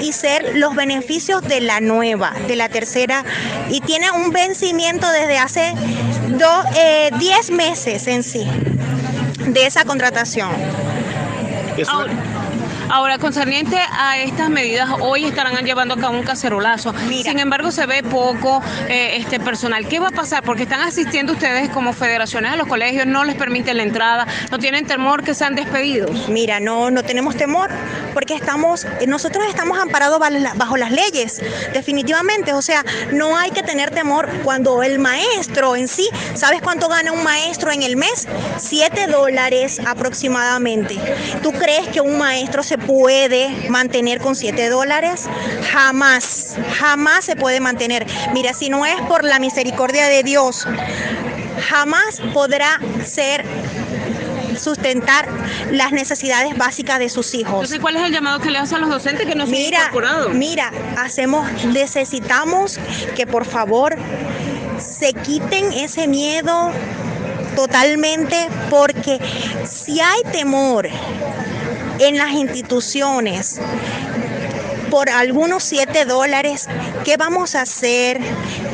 y ser los beneficios de la nueva, de la tercera, y tiene un vencimiento desde hace 10 meses en sí de esa contratación. Ahora, concerniente a estas medidas, hoy estarán llevando a cabo un cacerolazo. Sin embargo, se ve poco personal. ¿Qué va a pasar? Porque están asistiendo ustedes como federaciones a los colegios, no les permiten la entrada, no tienen temor que sean despedidos. Mira, no tenemos temor porque nosotros estamos amparados bajo las leyes, definitivamente. O sea, no hay que tener temor cuando el maestro en sí, ¿sabes cuánto gana un maestro en el mes? $7 aproximadamente. ¿Tú crees que un maestro se puede mantener con $7? Jamás, jamás se puede mantener. Mira, si no es por la misericordia de Dios, jamás podrá sustentar las necesidades básicas de sus hijos. Entonces, ¿cuál es el llamado que le hace a los docentes que no se han incorporado? Mira, necesitamos que por favor se quiten ese miedo totalmente, porque si hay temor en las instituciones por algunos $7, ¿qué vamos a hacer?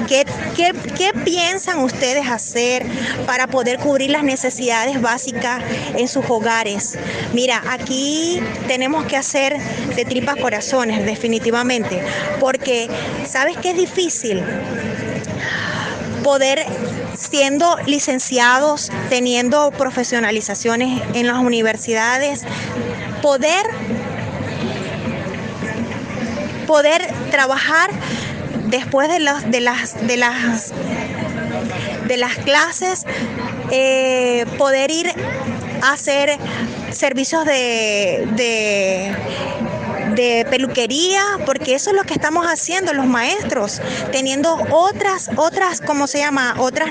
¿Qué piensan ustedes hacer para poder cubrir las necesidades básicas en sus hogares? Mira, aquí tenemos que hacer de tripas corazones, definitivamente, porque ¿sabes qué es difícil? Poder, siendo licenciados, teniendo profesionalizaciones en las universidades, poder trabajar después de las clases, poder ir a hacer servicios de peluquería, porque eso es lo que estamos haciendo los maestros, teniendo otras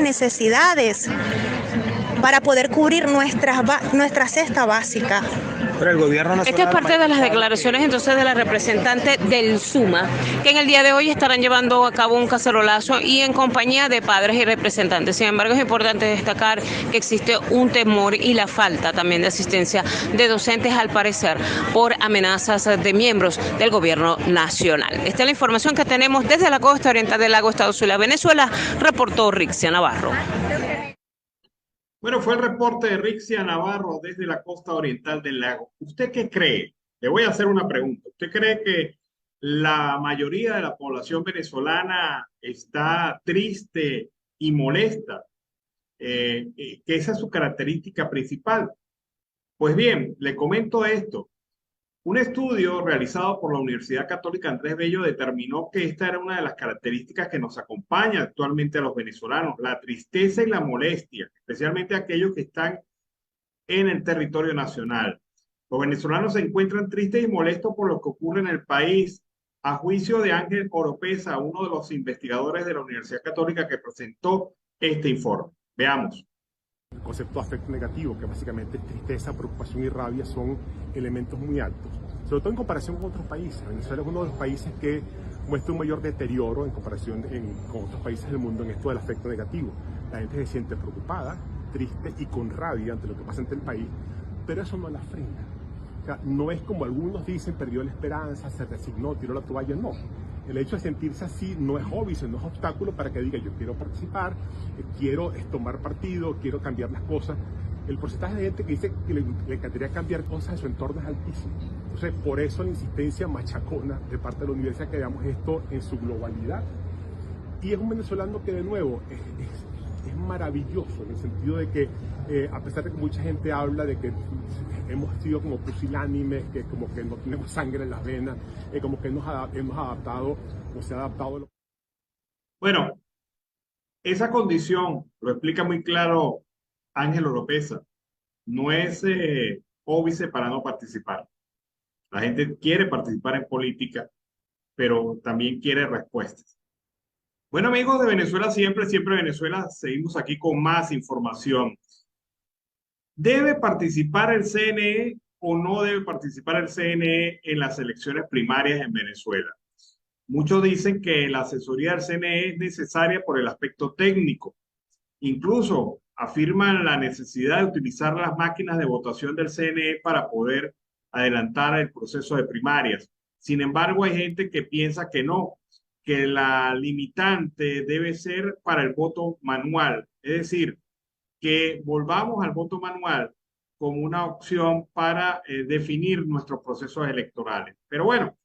necesidades para poder cubrir nuestra cesta básica. Pero el gobierno no. Esta es parte de las declaraciones entonces de la representante del SUMA, que en el día de hoy estarán llevando a cabo un cacerolazo y en compañía de padres y representantes. Sin embargo, es importante destacar que existe un temor y la falta también de asistencia de docentes, al parecer, por amenazas de miembros del gobierno nacional. Esta es la información que tenemos desde la costa oriental del lago Estado Zulia, Venezuela, reportó Rixia Navarro. Bueno, fue el reporte de Rixia Navarro desde la costa oriental del lago. ¿Usted qué cree? Le voy a hacer una pregunta. ¿Usted cree que la mayoría de la población venezolana está triste y molesta? Que esa es su característica principal. Pues bien, le comento esto. Un estudio realizado por la Universidad Católica Andrés Bello determinó que esta era una de las características que nos acompaña actualmente a los venezolanos, la tristeza y la molestia, especialmente aquellos que están en el territorio nacional. Los venezolanos se encuentran tristes y molestos por lo que ocurre en el país, a juicio de Ángel Oropesa, uno de los investigadores de la Universidad Católica que presentó este informe. Veamos. El concepto de afecto negativo, que básicamente es tristeza, preocupación y rabia, son elementos muy altos, sobre todo en comparación con otros países. Venezuela es uno de los países que muestra un mayor deterioro en comparación con otros países del mundo en esto del afecto negativo. La gente se siente preocupada, triste y con rabia ante lo que pasa en el país, pero eso no la frena. O sea, no es como algunos dicen, perdió la esperanza, se resignó, tiró la toalla, no. El hecho de sentirse así no es óbice, no es obstáculo para que diga yo quiero participar, quiero tomar partido, quiero cambiar las cosas. El porcentaje de gente que dice que le encantaría cambiar cosas en su entorno es altísimo. Entonces, por eso la insistencia machacona de parte de la universidad que veamos esto en su globalidad. Y es un venezolano que, de nuevo, es maravilloso en el sentido de que, a pesar de que mucha gente habla de que hemos sido como pusilánimes, que como que no tenemos sangre en las venas, como que hemos adaptado o se ha adaptado. Bueno, esa condición lo explica muy claro Ángel Oropesa. No es óbice para no participar. La gente quiere participar en política, pero también quiere respuestas. Bueno, amigos de Venezuela Siempre, Siempre Venezuela, seguimos aquí con más información. ¿Debe participar el CNE o no debe participar el CNE en las elecciones primarias en Venezuela? Muchos dicen que la asesoría del CNE es necesaria por el aspecto técnico. Incluso afirman la necesidad de utilizar las máquinas de votación del CNE para poder adelantar el proceso de primarias. Sin embargo, hay gente que piensa que no, que la limitante debe ser para el voto manual. Es decir, que volvamos al voto manual como una opción para definir nuestros procesos electorales. Pero bueno,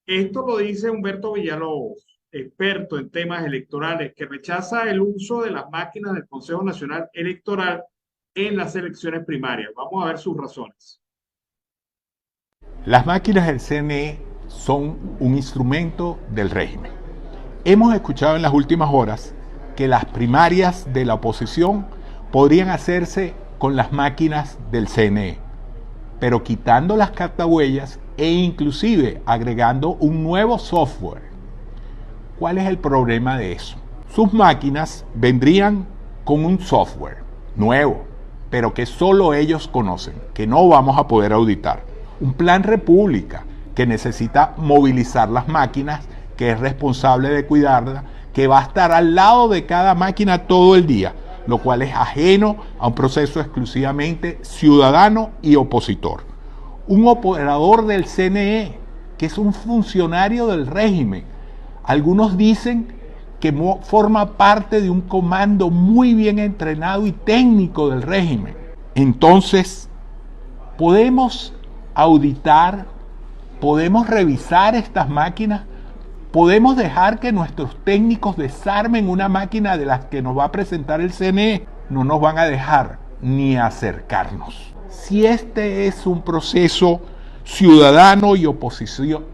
esto lo dice Humberto Villalobos, experto en temas electorales, que rechaza el uso de las máquinas del Consejo Nacional Electoral en las elecciones primarias. Vamos a ver sus razones. Las máquinas del CNE son un instrumento del régimen. Hemos escuchado en las últimas horas que las primarias de la oposición podrían hacerse con las máquinas del CNE, pero quitando las cartahuellas e inclusive agregando un nuevo software. ¿Cuál es el problema de eso? Sus máquinas vendrían con un software nuevo, pero que solo ellos conocen, que no vamos a poder auditar. Un plan República que necesita movilizar las máquinas, que es responsable de cuidarlas, que va a estar al lado de cada máquina todo el día, lo cual es ajeno a un proceso exclusivamente ciudadano y opositor. Un operador del CNE, que es un funcionario del régimen. Algunos dicen que forma parte de un comando muy bien entrenado y técnico del régimen. Entonces, podemos auditar, podemos revisar estas máquinas, podemos dejar que nuestros técnicos desarmen una máquina de las que nos va a presentar el CNE. No nos van a dejar ni acercarnos. Si este es un proceso ciudadano y opositor,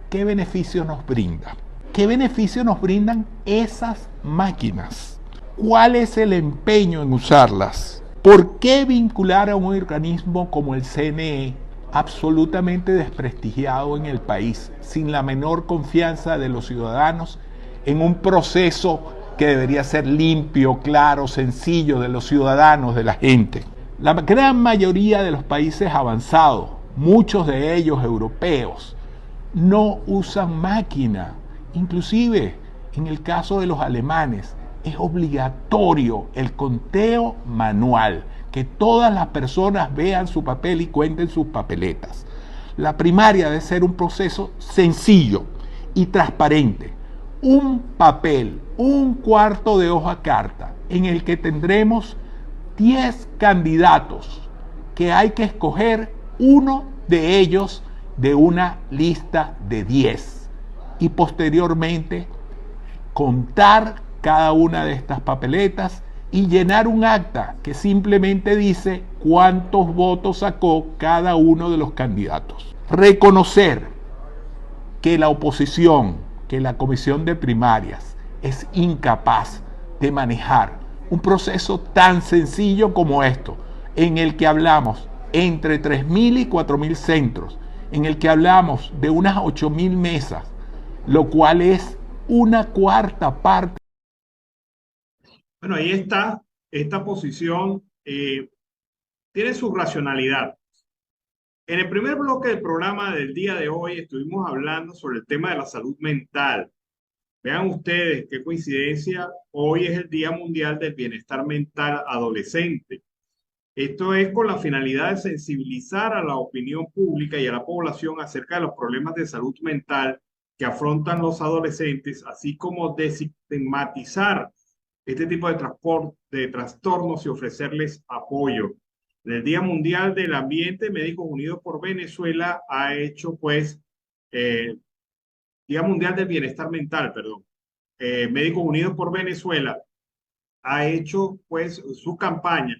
¿qué beneficio nos brinda? ¿Qué beneficio nos brindan esas máquinas? ¿Cuál es el empeño en usarlas? ¿Por qué vincular a un organismo como el CNE, absolutamente desprestigiado en el país, sin la menor confianza de los ciudadanos, en un proceso que debería ser limpio, claro, sencillo, de los ciudadanos, de la gente? La gran mayoría de los países avanzados, muchos de ellos europeos, no usan máquina. Inclusive, en el caso de los alemanes, es obligatorio el conteo manual, que todas las personas vean su papel y cuenten sus papeletas. La primaria debe ser un proceso sencillo y transparente. Un papel, un cuarto de hoja carta, en el que tendremos 10 candidatos, que hay que escoger uno de ellos de una lista de 10. Y posteriormente contar cada una de estas papeletas y llenar un acta que simplemente dice cuántos votos sacó cada uno de los candidatos. Reconocer que la oposición, que la comisión de primarias es incapaz de manejar un proceso tan sencillo como esto, en el que hablamos entre 3.000 y 4.000 centros, en el que hablamos de unas 8.000 mesas, lo cual es una cuarta parte. Bueno, ahí está, esta posición tiene su racionalidad. En el primer bloque del programa del día de hoy estuvimos hablando sobre el tema de la salud mental. Vean ustedes qué coincidencia, hoy es el Día Mundial del Bienestar Mental Adolescente. Esto es con la finalidad de sensibilizar a la opinión pública y a la población acerca de los problemas de salud mental que afrontan los adolescentes, así como desestigmatizar este tipo de trastornos y ofrecerles apoyo. En el Día Mundial del Ambiente, Médicos Unidos por Venezuela ha hecho, Día Mundial del Bienestar Mental, perdón. Médicos Unidos por Venezuela ha hecho, su campaña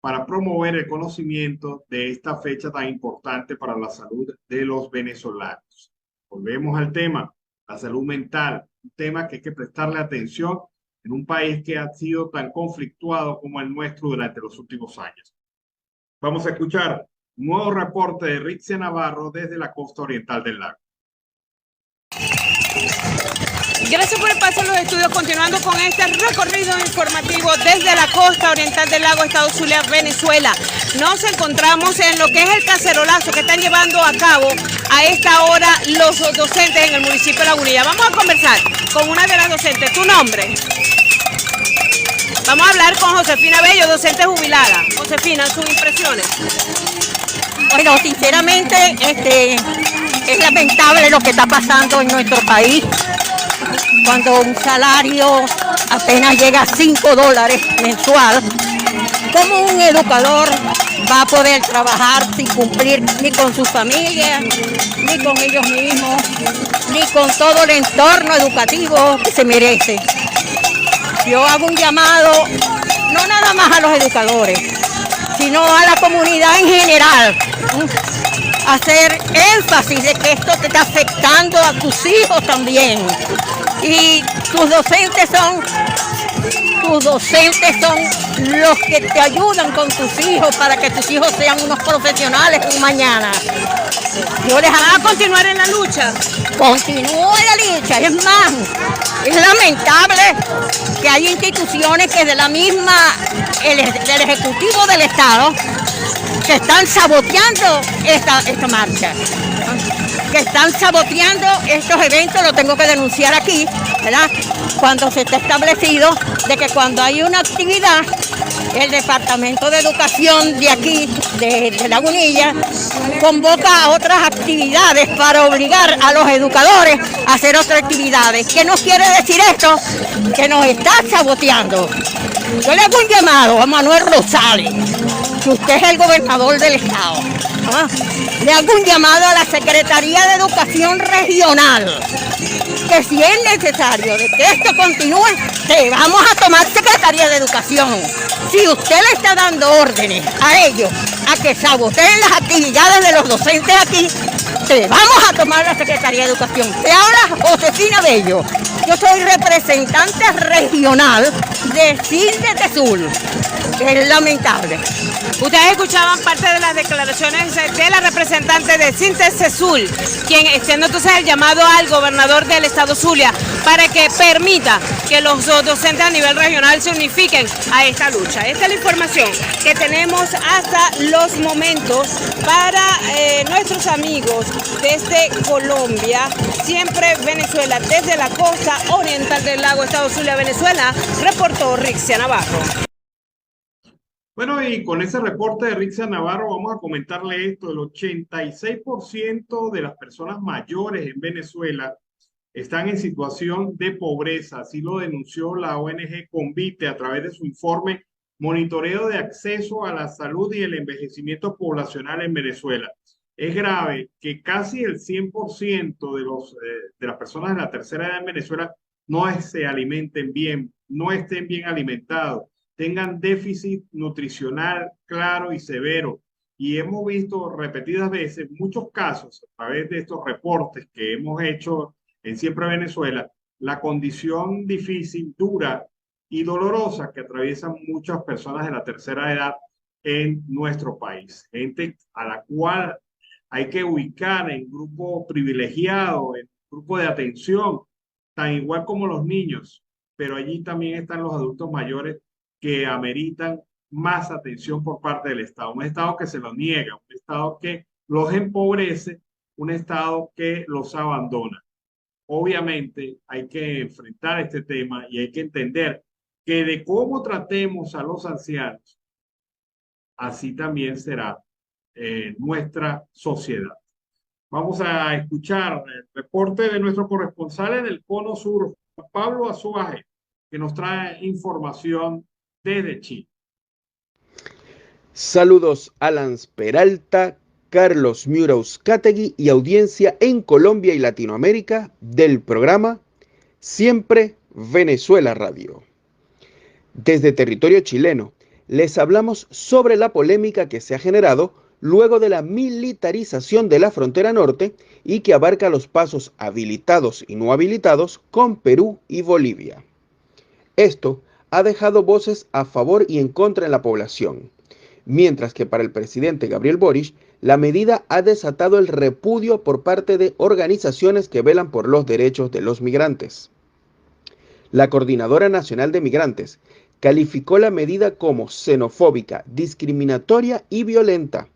para promover el conocimiento de esta fecha tan importante para la salud de los venezolanos. Volvemos al tema, la salud mental, un tema que hay que prestarle atención en un país que ha sido tan conflictuado como el nuestro durante los últimos años. Vamos a escuchar un nuevo reporte de Rixia Navarro desde la costa oriental del lago. Gracias por el paso en los estudios, continuando con este recorrido informativo desde la costa oriental del lago Estado Zulia, Venezuela. Nos encontramos en lo que es el cacerolazo que están llevando a cabo a esta hora los docentes en el municipio de Lagunilla. Vamos a conversar con una de las docentes. ¿Tu nombre? Vamos a hablar con Josefina Bello, docente jubilada. Josefina, sus impresiones. Bueno, sinceramente, es lamentable lo que está pasando en nuestro país. Cuando un salario apenas llega a $5 mensual, ¿Cómo un educador va a poder trabajar sin cumplir ni con su familia, ni con ellos mismos, ni con todo el entorno educativo que se merece? Yo hago un llamado, no nada más a los educadores, sino a la comunidad en general, hacer énfasis de que esto te está afectando a tus hijos también. Y tus docentes son los que te ayudan con tus hijos para que tus hijos sean unos profesionales un mañana. Yo les hago continuar en la lucha. Continúa la lucha. Es más, es lamentable que hay instituciones que del Ejecutivo del Estado que están saboteando esta marcha, que están saboteando estos eventos. Lo tengo que denunciar aquí, ¿verdad? Cuando se está establecido de que cuando hay una actividad, el Departamento de Educación de aquí, de Lagunilla, convoca a otras actividades para obligar a los educadores a hacer otras actividades. ¿Qué nos quiere decir esto? Que nos está saboteando. Yo le hago un llamado a Manuel Rosales, que usted es el gobernador del estado. Le hago un llamado a la Secretaría de Educación Regional, que si es necesario de que esto continúe, te vamos a tomar Secretaría de Educación. Si usted le está dando órdenes a ellos a que saboteen las actividades de los docentes aquí, te vamos a tomar la Secretaría de Educación. Te habla Josefina Bello. Yo soy representante regional de CINTESUL. Es lamentable. Ustedes escuchaban parte de las declaraciones de la representante de CINTESUL, quien extiende entonces el llamado al gobernador del estado Zulia para que permita que los docentes a nivel regional se unifiquen a esta lucha. Esta es la información que tenemos hasta los momentos para nuestros amigos desde Colombia, siempre Venezuela, desde la costa oriental del lago estado Zulia, Venezuela, reportó Rixia Navarro. Bueno, y con ese reporte de Rixia Navarro vamos a comentarle esto. El 86% de las personas mayores en Venezuela están en situación de pobreza. Así lo denunció la ONG Convite a través de su informe Monitoreo de Acceso a la Salud y el Envejecimiento Poblacional en Venezuela. Es grave que casi el 100% de las personas de la tercera edad en Venezuela no se alimenten bien, no estén bien alimentados, tengan déficit nutricional claro y severo. Y hemos visto repetidas veces muchos casos a través de estos reportes que hemos hecho en Siempre Venezuela, la condición difícil, dura y dolorosa que atraviesan muchas personas de la tercera edad en nuestro país. Gente a la cual hay que ubicar en grupo privilegiado, en grupo de atención, tan igual como los niños, pero allí también están los adultos mayores que ameritan más atención por parte del Estado. Un Estado que se los niega, un Estado que los empobrece, un Estado que los abandona. Obviamente hay que enfrentar este tema y hay que entender que de cómo tratemos a los ancianos, así también será nuestra sociedad. Vamos a escuchar el reporte de nuestro corresponsal en el Cono Sur, Pablo Azuaje, que nos trae información desde Chile. Saludos Alan Peralta, Carlos Miura Uzcategui y audiencia en Colombia y Latinoamérica del programa Siempre Venezuela Radio. Desde territorio chileno les hablamos sobre la polémica que se ha generado luego de la militarización de la frontera norte y que abarca los pasos habilitados y no habilitados con Perú y Bolivia. Esto ha dejado voces a favor y en contra en la población, mientras que para el presidente Gabriel Boric, la medida ha desatado el repudio por parte de organizaciones que velan por los derechos de los migrantes. La Coordinadora Nacional de Migrantes calificó la medida como xenofóbica, discriminatoria y violenta,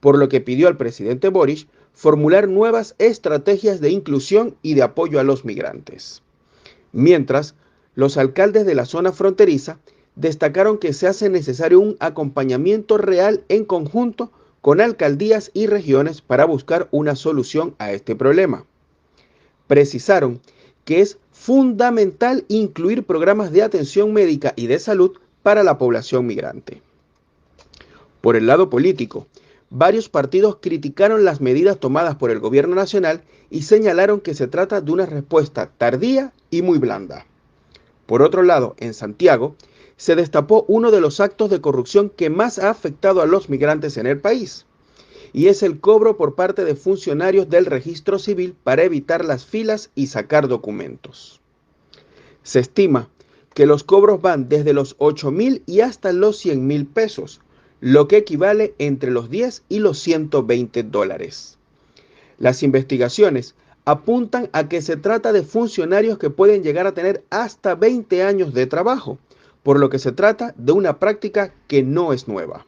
por lo que pidió al presidente Boric formular nuevas estrategias de inclusión y de apoyo a los migrantes. Mientras, los alcaldes de la zona fronteriza destacaron que se hace necesario un acompañamiento real en conjunto con alcaldías y regiones para buscar una solución a este problema. Precisaron que es fundamental incluir programas de atención médica y de salud para la población migrante. Por el lado político, varios partidos criticaron las medidas tomadas por el gobierno nacional y señalaron que se trata de una respuesta tardía y muy blanda. Por otro lado, en Santiago, se destapó uno de los actos de corrupción que más ha afectado a los migrantes en el país, y es el cobro por parte de funcionarios del registro civil para evitar las filas y sacar documentos. Se estima que los cobros van desde los 8.000 y hasta los 100.000 pesos, lo que equivale entre los 10 y los 120 dólares. Las investigaciones apuntan a que se trata de funcionarios que pueden llegar a tener hasta 20 años de trabajo, por lo que se trata de una práctica que no es nueva.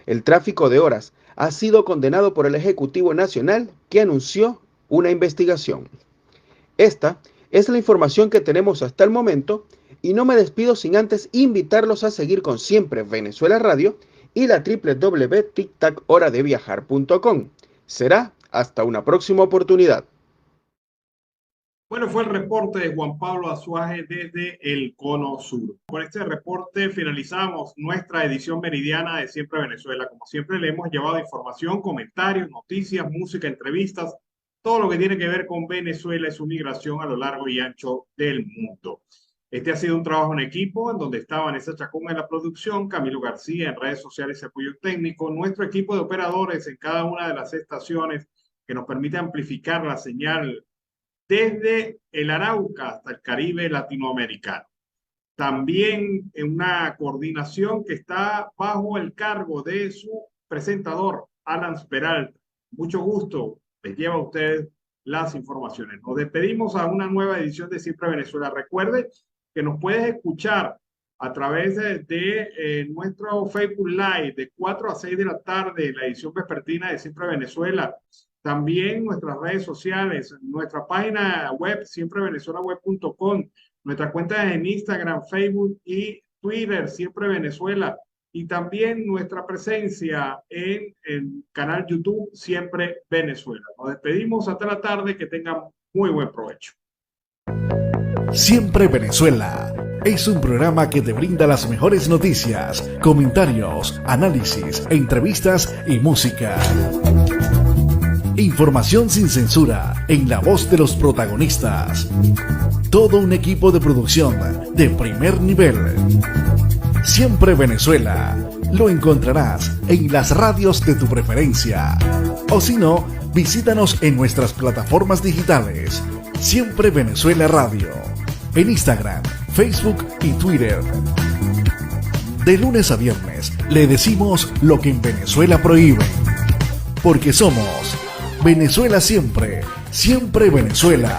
El tráfico de horas ha sido condenado por el Ejecutivo Nacional, que anunció una investigación. Esta es la información que tenemos hasta el momento y no me despido sin antes invitarlos a seguir con Siempre Venezuela Radio y la www.tictachoradeviajar.com. Será hasta una próxima oportunidad. Bueno, fue el reporte de Juan Pablo Azuaje desde el Cono Sur. Con este reporte finalizamos nuestra edición meridiana de Siempre Venezuela. Como siempre, le hemos llevado información, comentarios, noticias, música, entrevistas, todo lo que tiene que ver con Venezuela y su migración a lo largo y ancho del mundo. Este ha sido un trabajo en equipo en donde está Vanessa Chacón en la producción, Camilo García en redes sociales y apoyo técnico, nuestro equipo de operadores en cada una de las estaciones que nos permite amplificar la señal desde el Arauca hasta el Caribe latinoamericano. También en una coordinación que está bajo el cargo de su presentador, Alan Peralta. Mucho gusto, les lleva a ustedes las informaciones. Nos despedimos a una nueva edición de Siempre Venezuela. Recuerde que nos puedes escuchar a través de nuestro Facebook Live de 4 a 6 de la tarde, la edición vespertina de Siempre Venezuela. También nuestras redes sociales, nuestra página web, siemprevenezuelaweb.com, nuestras cuentas en Instagram, Facebook y Twitter, Siempre Venezuela, y también nuestra presencia en el canal YouTube, Siempre Venezuela. Nos despedimos hasta la tarde, que tengan muy buen provecho. Siempre Venezuela es un programa que te brinda las mejores noticias, comentarios, análisis, entrevistas y música. Información sin censura, en la voz de los protagonistas. Todo un equipo de producción de primer nivel. Siempre Venezuela. Lo encontrarás en las radios de tu preferencia. O si no, visítanos en nuestras plataformas digitales. Siempre Venezuela Radio. En Instagram, Facebook y Twitter. De lunes a viernes, le decimos lo que en Venezuela prohíben. Porque somos Venezuela siempre, siempre Venezuela.